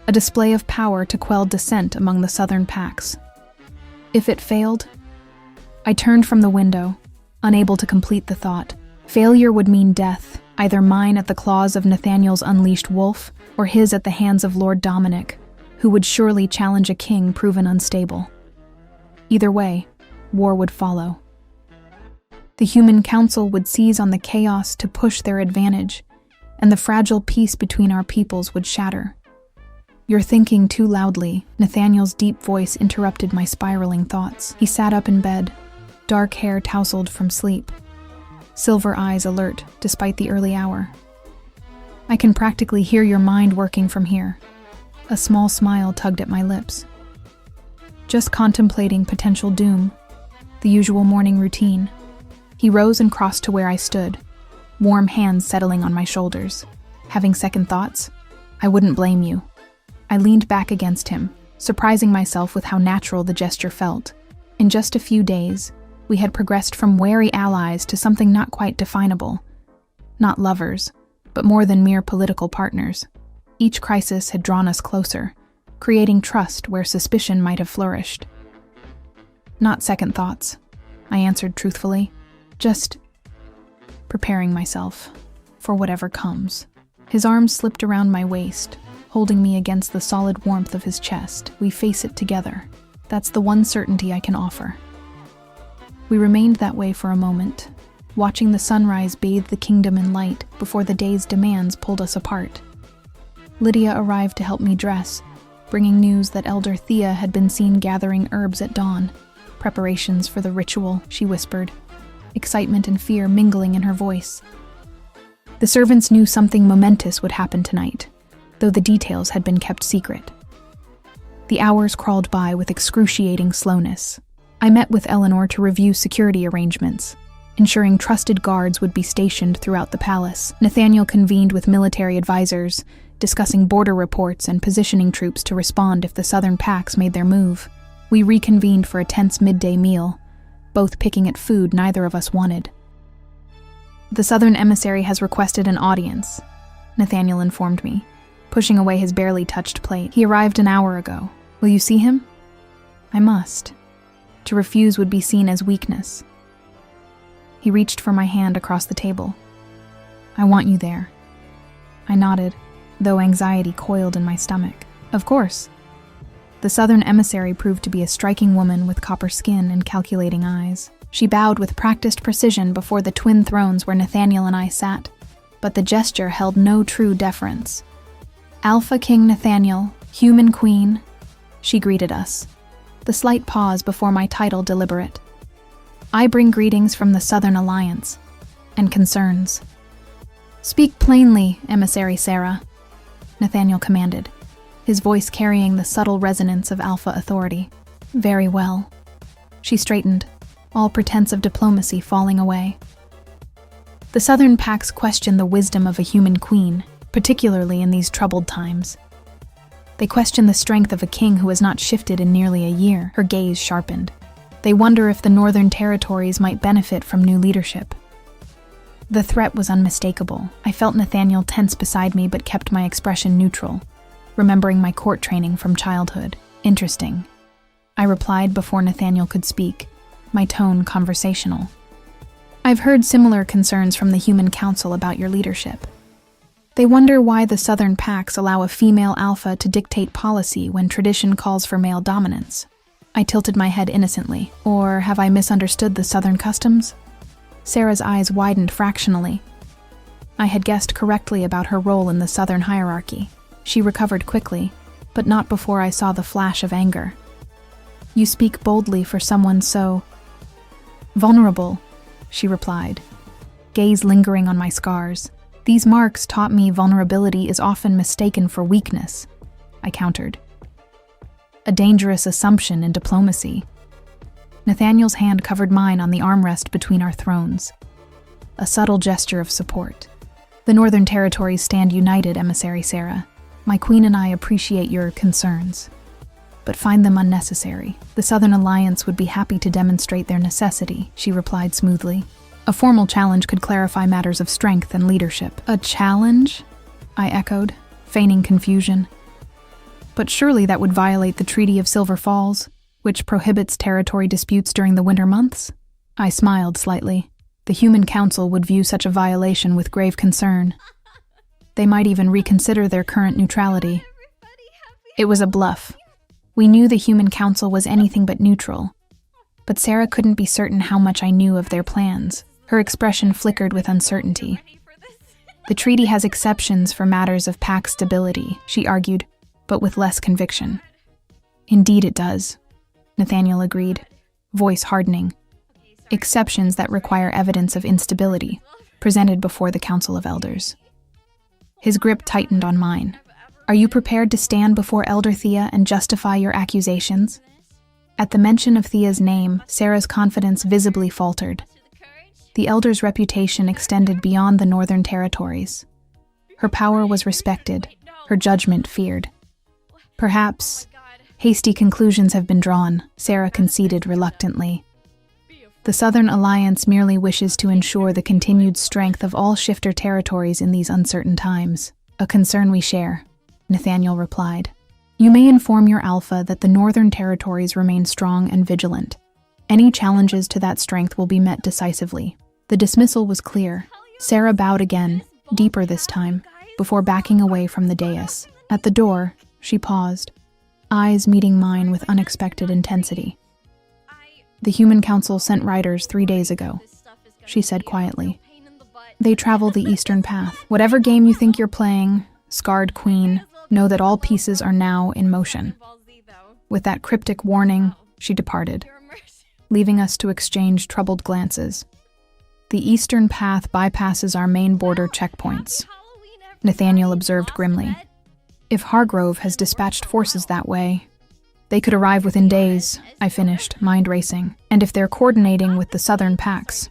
a display of power to quell dissent among the southern packs. If it failed, I turned from the window, unable to complete the thought. Failure would mean death, either mine at the claws of Nathaniel's unleashed wolf, or his at the hands of Lord Dominic, who would surely challenge a king proven unstable. Either way, war would follow. The human council would seize on the chaos to push their advantage, and the fragile peace between our peoples would shatter. "You're thinking too loudly," Nathaniel's deep voice interrupted my spiraling thoughts. He sat up in bed, dark hair tousled from sleep, silver eyes alert despite the early hour. "I can practically hear your mind working from here." A small smile tugged at my lips. "Just contemplating potential doom, the usual morning routine." He rose and crossed to where I stood, warm hands settling on my shoulders. "Having second thoughts? I wouldn't blame you." I leaned back against him, surprising myself with how natural the gesture felt. In just a few days, we had progressed from wary allies to something not quite definable. Not lovers, but more than mere political partners. Each crisis had drawn us closer, creating trust where suspicion might have flourished. "Not second thoughts," I answered truthfully. "Just preparing myself for whatever comes." His arms slipped around my waist, holding me against the solid warmth of his chest. "We face it together. That's the one certainty I can offer." We remained that way for a moment, watching the sunrise bathe the kingdom in light before the day's demands pulled us apart. Lydia arrived to help me dress, bringing news that Elder Thea had been seen gathering herbs at dawn. "Preparations for the ritual," she whispered, excitement and fear mingling in her voice. The servants knew something momentous would happen tonight, though the details had been kept secret. The hours crawled by with excruciating slowness. I met with Eleanor to review security arrangements, ensuring trusted guards would be stationed throughout the palace. Nathaniel convened with military advisors, discussing border reports and positioning troops to respond if the southern packs made their move. We reconvened for a tense midday meal, both picking at food neither of us wanted. "The southern emissary has requested an audience," Nathaniel informed me, pushing away his barely touched plate. "He arrived an hour ago. Will you see him?" I must. To refuse would be seen as weakness. He reached for my hand across the table. "I want you there." I nodded, though anxiety coiled in my stomach. "Of course." The southern emissary proved to be a striking woman with copper skin and calculating eyes. She bowed with practiced precision before the twin thrones where Nathaniel and I sat, but the gesture held no true deference. "Alpha King Nathaniel, Human Queen," she greeted us, the slight pause before my title deliberate. "I bring greetings from the Southern Alliance, and concerns." "Speak plainly, Emissary Sarah," Nathaniel commanded, his voice carrying the subtle resonance of alpha authority. "Very well." She straightened, all pretense of diplomacy falling away. "The Southern Packs question the wisdom of a human queen, particularly in these troubled times. They question the strength of a king who has not shifted in nearly a year." Her gaze sharpened. "They wonder if the Northern Territories might benefit from new leadership." The threat was unmistakable. I felt Nathaniel tense beside me but kept my expression neutral, remembering my court training from childhood. "Interesting," I replied before Nathaniel could speak, my tone conversational. "I've heard similar concerns from the Human Council about your leadership. They wonder why the Southern Packs allow a female alpha to dictate policy when tradition calls for male dominance." I tilted my head innocently. "Or have I misunderstood the Southern customs?" Sarah's eyes widened fractionally. I had guessed correctly about her role in the Southern hierarchy. She recovered quickly, but not before I saw the flash of anger. "You speak boldly for someone so vulnerable," she replied, gaze lingering on my scars. "These marks taught me vulnerability is often mistaken for weakness," I countered. A dangerous assumption in diplomacy. Nathaniel's hand covered mine on the armrest between our thrones, a subtle gesture of support. "The Northern Territories stand united, Emissary Sarah. My queen and I appreciate your concerns, but find them unnecessary. The Southern Alliance would be happy to demonstrate their necessity," she replied smoothly. "A formal challenge could clarify matters of strength and leadership." "A challenge?" I echoed, feigning confusion. "But surely that would violate the Treaty of Silver Falls, which prohibits territory disputes during the winter months?" I smiled slightly. "The Human Council would view such a violation with grave concern. They might even reconsider their current neutrality." It was a bluff. We knew the Human Council was anything but neutral, but Sarah couldn't be certain how much I knew of their plans. Her expression flickered with uncertainty. "The treaty has exceptions for matters of pack stability," she argued, but with less conviction. "Indeed it does," Nathaniel agreed, voice hardening. "Exceptions that require evidence of instability, presented before the Council of Elders." His grip tightened on mine. "Are you prepared to stand before Elder Thea and justify your accusations?" At the mention of Thea's name, Sarah's confidence visibly faltered. The Elder's reputation extended beyond the Northern Territories. Her power was respected, her judgment feared. "Perhaps hasty conclusions have been drawn," Sarah conceded reluctantly. "The Southern Alliance merely wishes to ensure the continued strength of all shifter territories in these uncertain times. A concern we share," Nathaniel replied. "You may inform your Alpha that the Northern Territories remain strong and vigilant. Any challenges to that strength will be met decisively." The dismissal was clear. Sarah bowed again, deeper this time, before backing away from the dais. At the door, she paused, eyes meeting mine with unexpected intensity. "The Human Council sent riders 3 days ago," she said quietly. "They travel the Eastern Path. Whatever game you think you're playing, Scarred Queen, know that all pieces are now in motion." With that cryptic warning, she departed, leaving us to exchange troubled glances. "The Eastern Path bypasses our main border checkpoints," Nathaniel observed grimly. "If Hargrove has dispatched forces that way, They could arrive within days, I finished, mind racing. And if they're coordinating with the southern packs,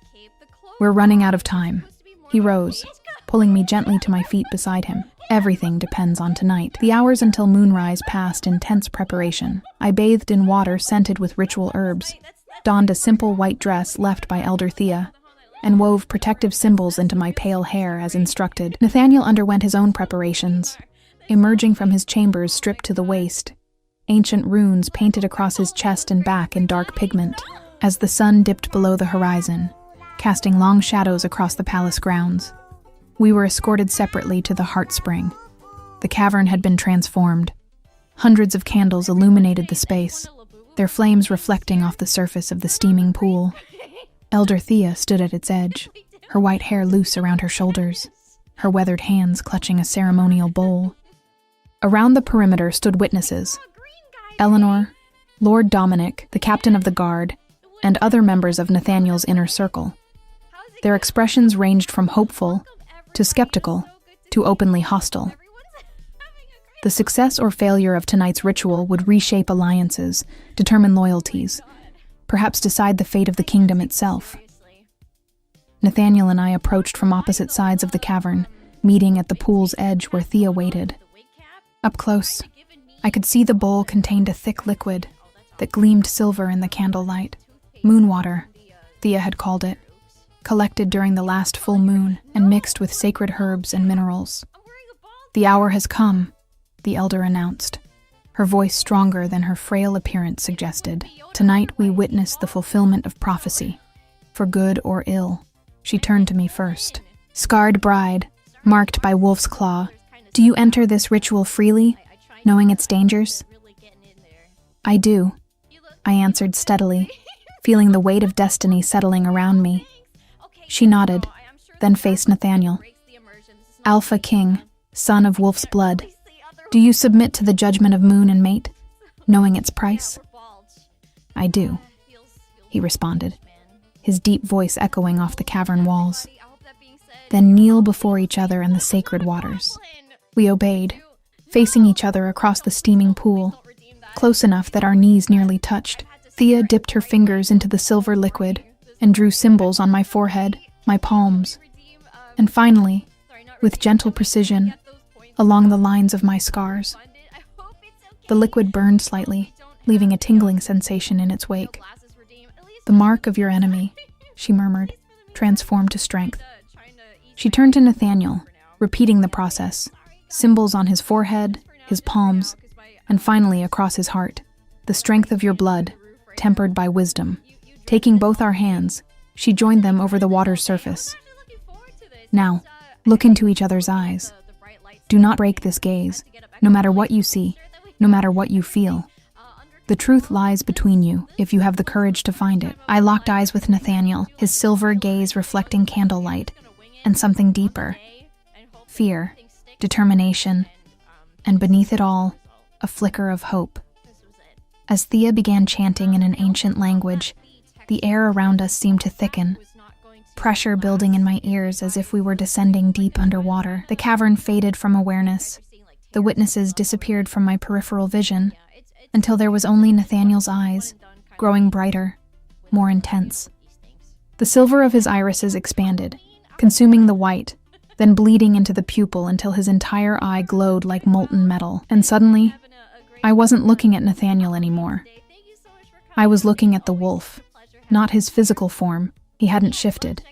we're running out of time. He rose, pulling me gently to my feet beside him. Everything depends on tonight. The hours until moonrise passed in tense preparation. I bathed in water scented with ritual herbs, donned a simple white dress left by Elder Thea, and wove protective symbols into my pale hair as instructed. Nathaniel underwent his own preparations, emerging from his chambers stripped to the waist, ancient runes painted across his chest and back in dark pigment, as the sun dipped below the horizon, casting long shadows across the palace grounds. We were escorted separately to the Heart Spring. The cavern had been transformed. Hundreds of candles illuminated the space, their flames reflecting off the surface of the steaming pool. Elder Thea stood at its edge, her white hair loose around her shoulders, her weathered hands clutching a ceremonial bowl. Around the perimeter stood witnesses: Eleanor, Lord Dominic, the captain of the guard, and other members of Nathaniel's inner circle. Their expressions ranged from hopeful to skeptical to openly hostile. The success or failure of tonight's ritual would reshape alliances, determine loyalties, perhaps decide the fate of the kingdom itself. Nathaniel and I approached from opposite sides of the cavern, meeting at the pool's edge where Thea waited. Up close, I could see the bowl contained a thick liquid that gleamed silver in the candlelight. Moonwater, Thea had called it, collected during the last full moon and mixed with sacred herbs and minerals. "The hour has come," the elder announced, her voice stronger than her frail appearance suggested. "Tonight we witness the fulfillment of prophecy, for good or ill." She turned to me first. "Scarred bride, marked by wolf's claw, do you enter this ritual freely, knowing its dangers?" "I do," I answered steadily, feeling the weight of destiny settling around me. She nodded, then faced Nathaniel. "Alpha King, son of wolf's blood, do you submit to the judgment of moon and mate, knowing its price?" "I do," he responded, his deep voice echoing off the cavern walls. "Then kneel before each other in the sacred waters." We obeyed, facing each other across the steaming pool, close enough that our knees nearly touched. Thea dipped her fingers into the silver liquid and drew symbols on my forehead, my palms, and finally, with gentle precision, along the lines of my scars. The liquid burned slightly, leaving a tingling sensation in its wake. "The mark of your enemy," she murmured, transformed to strength. She turned to Nathaniel, repeating the process, symbols on his forehead, his palms, and finally across his heart. "The strength of your blood, tempered by wisdom." Taking both our hands, she joined them over the water's surface. "Now, look into each other's eyes. Do not break this gaze, no matter what you see, no matter what you feel. The truth lies between you, if you have the courage to find it." I locked eyes with Nathaniel, his silver gaze reflecting candlelight, and something deeper. Fear, determination, and beneath it all, a flicker of hope. As Thea began chanting in an ancient language, the air around us seemed to thicken, pressure building in my ears as if we were descending deep underwater. The cavern faded from awareness. The witnesses disappeared from my peripheral vision, until there was only Nathaniel's eyes, growing brighter, more intense. The silver of his irises expanded, consuming the white, then bleeding into the pupil until his entire eye glowed like molten metal. And suddenly, I wasn't looking at Nathaniel anymore. I was looking at the wolf, not his physical form, he hadn't shifted,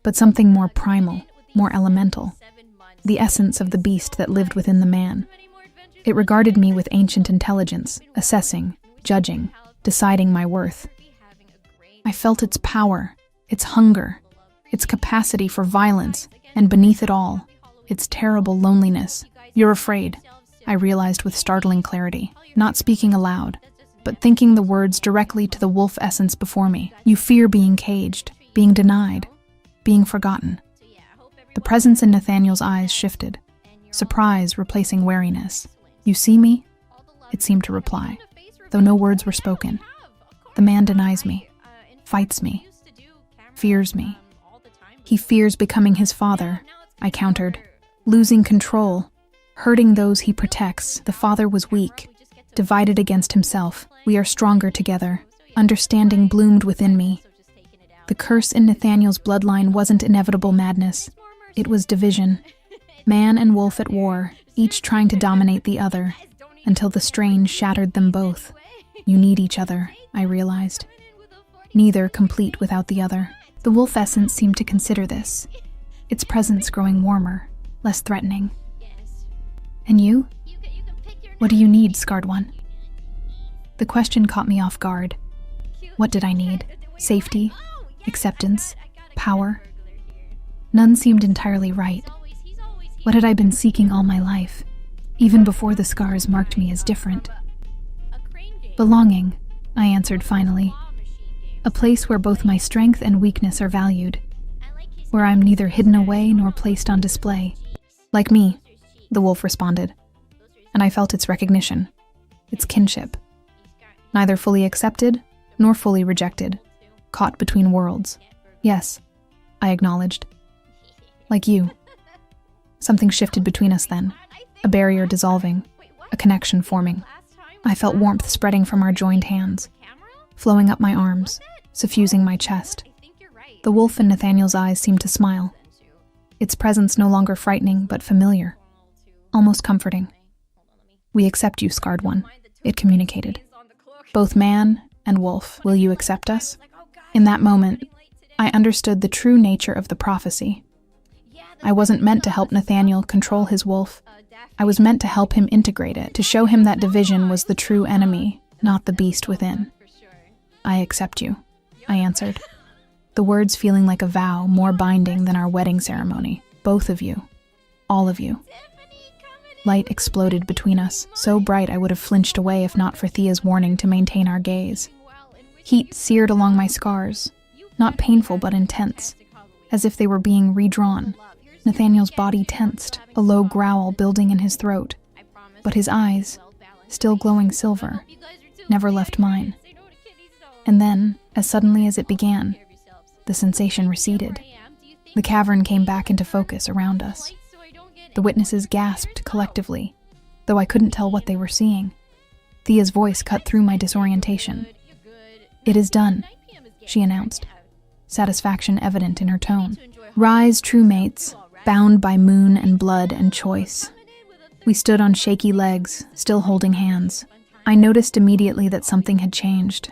but something more primal, more elemental, the essence of the beast that lived within the man. It regarded me with ancient intelligence, assessing, judging, deciding my worth. I felt its power, its hunger, its capacity for violence, and beneath it all, its terrible loneliness. "You're afraid," I realized with startling clarity, not speaking aloud, but thinking the words directly to the wolf essence before me. "You fear being caged, being denied, being forgotten." The presence in Nathaniel's eyes shifted, surprise replacing wariness. "You see me?" it seemed to reply, though no words were spoken. "The man denies me, fights me, fears me. He fears becoming his father," I countered, "losing control, hurting those he protects." The father was weak, Divided against himself, we are stronger together. Understanding bloomed within me. The curse in Nathaniel's bloodline wasn't inevitable madness. It was division. Man and wolf at war, each trying to dominate the other, until the strain shattered them both. You need each other, I realized. Neither complete without the other. The wolf essence seemed to consider this, its presence growing warmer, less threatening. And you? What do you need, Scarred One? The question caught me off guard. What did I need? Safety? Acceptance? Power? None seemed entirely right. What had I been seeking all my life, even before the scars marked me as different? Belonging, I answered finally. A place where both my strength and weakness are valued, where I'm neither hidden away nor placed on display. Like me, the wolf responded, and I felt its recognition, its kinship. Neither fully accepted nor fully rejected, caught between worlds. Yes, I acknowledged. Like you. Something shifted between us then, a barrier dissolving, a connection forming. I felt warmth spreading from our joined hands, flowing up my arms, suffusing my chest. The wolf in Nathaniel's eyes seemed to smile, its presence no longer frightening but familiar, almost comforting. We accept you, Scarred One, it communicated. Both man and wolf, will you accept us? In that moment, I understood the true nature of the prophecy. I wasn't meant to help Nathaniel control his wolf. I was meant to help him integrate it, to show him that division was the true enemy, not the beast within. I accept you, I answered, the words feeling like a vow more binding than our wedding ceremony. Both of you. All of you. Light exploded between us, so bright I would have flinched away if not for Thea's warning to maintain our gaze. Heat seared along my scars, not painful but intense, as if they were being redrawn. Nathaniel's body tensed, a low growl building in his throat, but his eyes, still glowing silver, never left mine. And then, as suddenly as it began, the sensation receded. The cavern came back into focus around us. The witnesses gasped collectively, though I couldn't tell what they were seeing. Thea's voice cut through my disorientation. "It is done," she announced, satisfaction evident in her tone. "Rise, true mates, bound by moon and blood and choice." We stood on shaky legs, still holding hands. I noticed immediately that something had changed.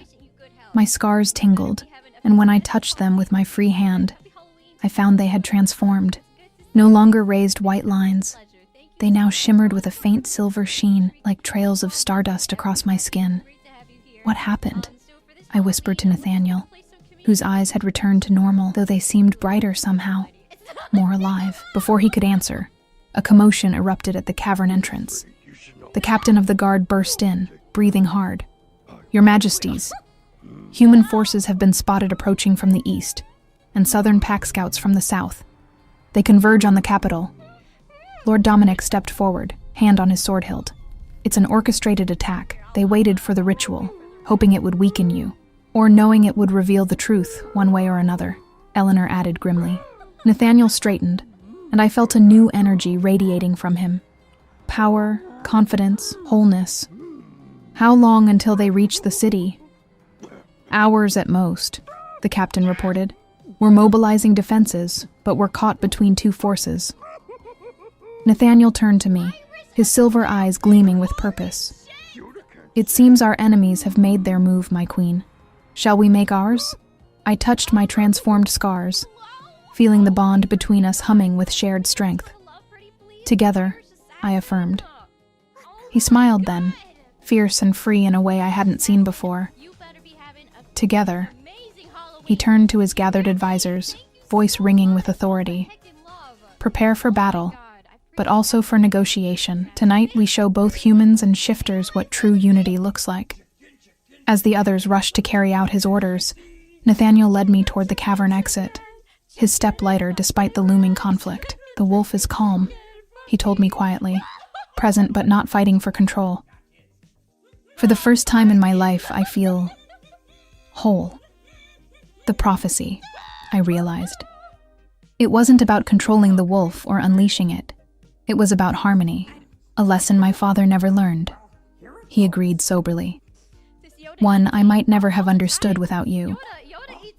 My scars tingled, and when I touched them with my free hand, I found they had transformed. No longer raised white lines. They now shimmered with a faint silver sheen, like trails of stardust across my skin. What happened? I whispered to Nathaniel, whose eyes had returned to normal, though they seemed brighter somehow, more alive. Before he could answer, a commotion erupted at the cavern entrance. The captain of the guard burst in, breathing hard. "Your Majesties, human forces have been spotted approaching from the east, and southern pack scouts from the south. They converge on the capital." Lord Dominic stepped forward, hand on his sword hilt. "It's an orchestrated attack. They waited for the ritual, hoping it would weaken you, or knowing it would reveal the truth one way or another," Eleanor added grimly. Nathaniel straightened, and I felt a new energy radiating from him. Power, confidence, wholeness. How long until they reach the city? "Hours at most," the captain reported. "We're mobilizing defenses, but we're caught between two forces." Nathaniel turned to me, his silver eyes gleaming with purpose. "It seems our enemies have made their move, my queen. Shall we make ours?" I touched my transformed scars, feeling the bond between us humming with shared strength. "Together," I affirmed. He smiled then, fierce and free in a way I hadn't seen before. "Together." He turned to his gathered advisors, voice ringing with authority. "Prepare for battle, but also for negotiation. Tonight we show both humans and shifters what true unity looks like." As the others rushed to carry out his orders, Nathaniel led me toward the cavern exit, his step lighter despite the looming conflict. "The wolf is calm," he told me quietly, present but not fighting for control. For the first time in my life, I feel whole. The prophecy, I realized. It wasn't about controlling the wolf or unleashing it. It was about harmony, a lesson my father never learned. he agreed soberly. One I might never have understood without you.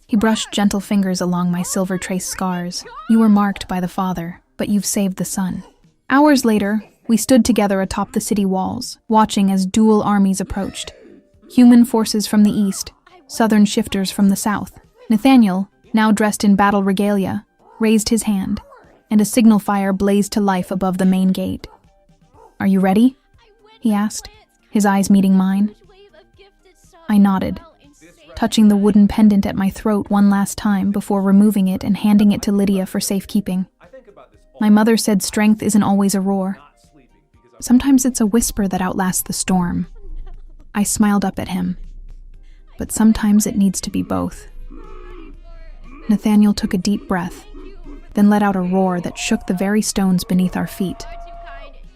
He brushed gentle fingers along my silver-traced scars. You were marked by the father, but you've saved the son. Hours later, we stood together atop the city walls, watching as dual armies approached. Human forces from the east, southern shifters from the south. Nathaniel, now dressed in battle regalia, raised his hand, and a signal fire blazed to life above the main gate. "Are you ready?" he asked, his eyes meeting mine. I nodded, touching the wooden pendant at my throat one last time before removing it and handing it to Lydia for safekeeping. My mother said strength isn't always a roar. Sometimes it's a whisper that outlasts the storm. I smiled up at him. But sometimes it needs to be both. Nathaniel took a deep breath, then let out a roar that shook the very stones beneath our feet.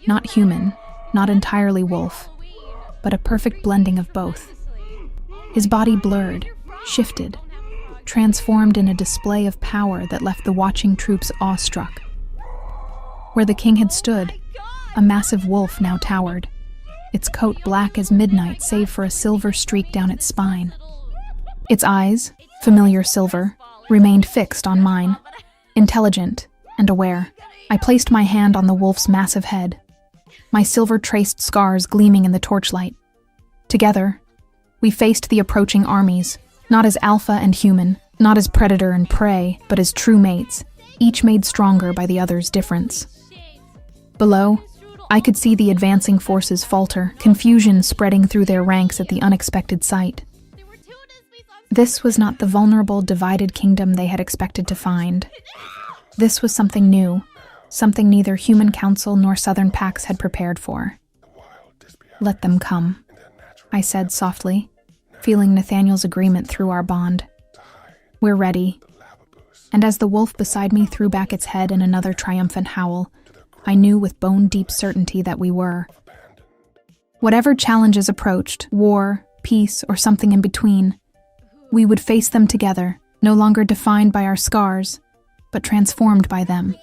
Not human, not entirely wolf, but a perfect blending of both. His body blurred, shifted, transformed in a display of power that left the watching troops awestruck. Where the king had stood, a massive wolf now towered, its coat black as midnight save for a silver streak down its spine. Its eyes, familiar silver, remained fixed on mine, intelligent and aware. I placed my hand on the wolf's massive head, my silver-traced scars gleaming in the torchlight. Together, we faced the approaching armies, not as alpha and human, not as predator and prey, but as true mates, each made stronger by the other's difference. Below, I could see the advancing forces falter, confusion spreading through their ranks at the unexpected sight. This was not the vulnerable, divided kingdom they had expected to find. This was something new, something neither human council nor southern packs had prepared for. "Let them come," I said softly, feeling Nathaniel's agreement through our bond. "We're ready." And as the wolf beside me threw back its head in another triumphant howl, I knew with bone-deep certainty that we were. Whatever challenges approached, war, peace, or something in between, we would face them together, no longer defined by our scars, but transformed by them.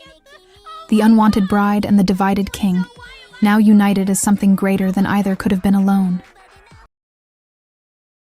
The unwanted bride and the divided king, now united as something greater than either could have been alone.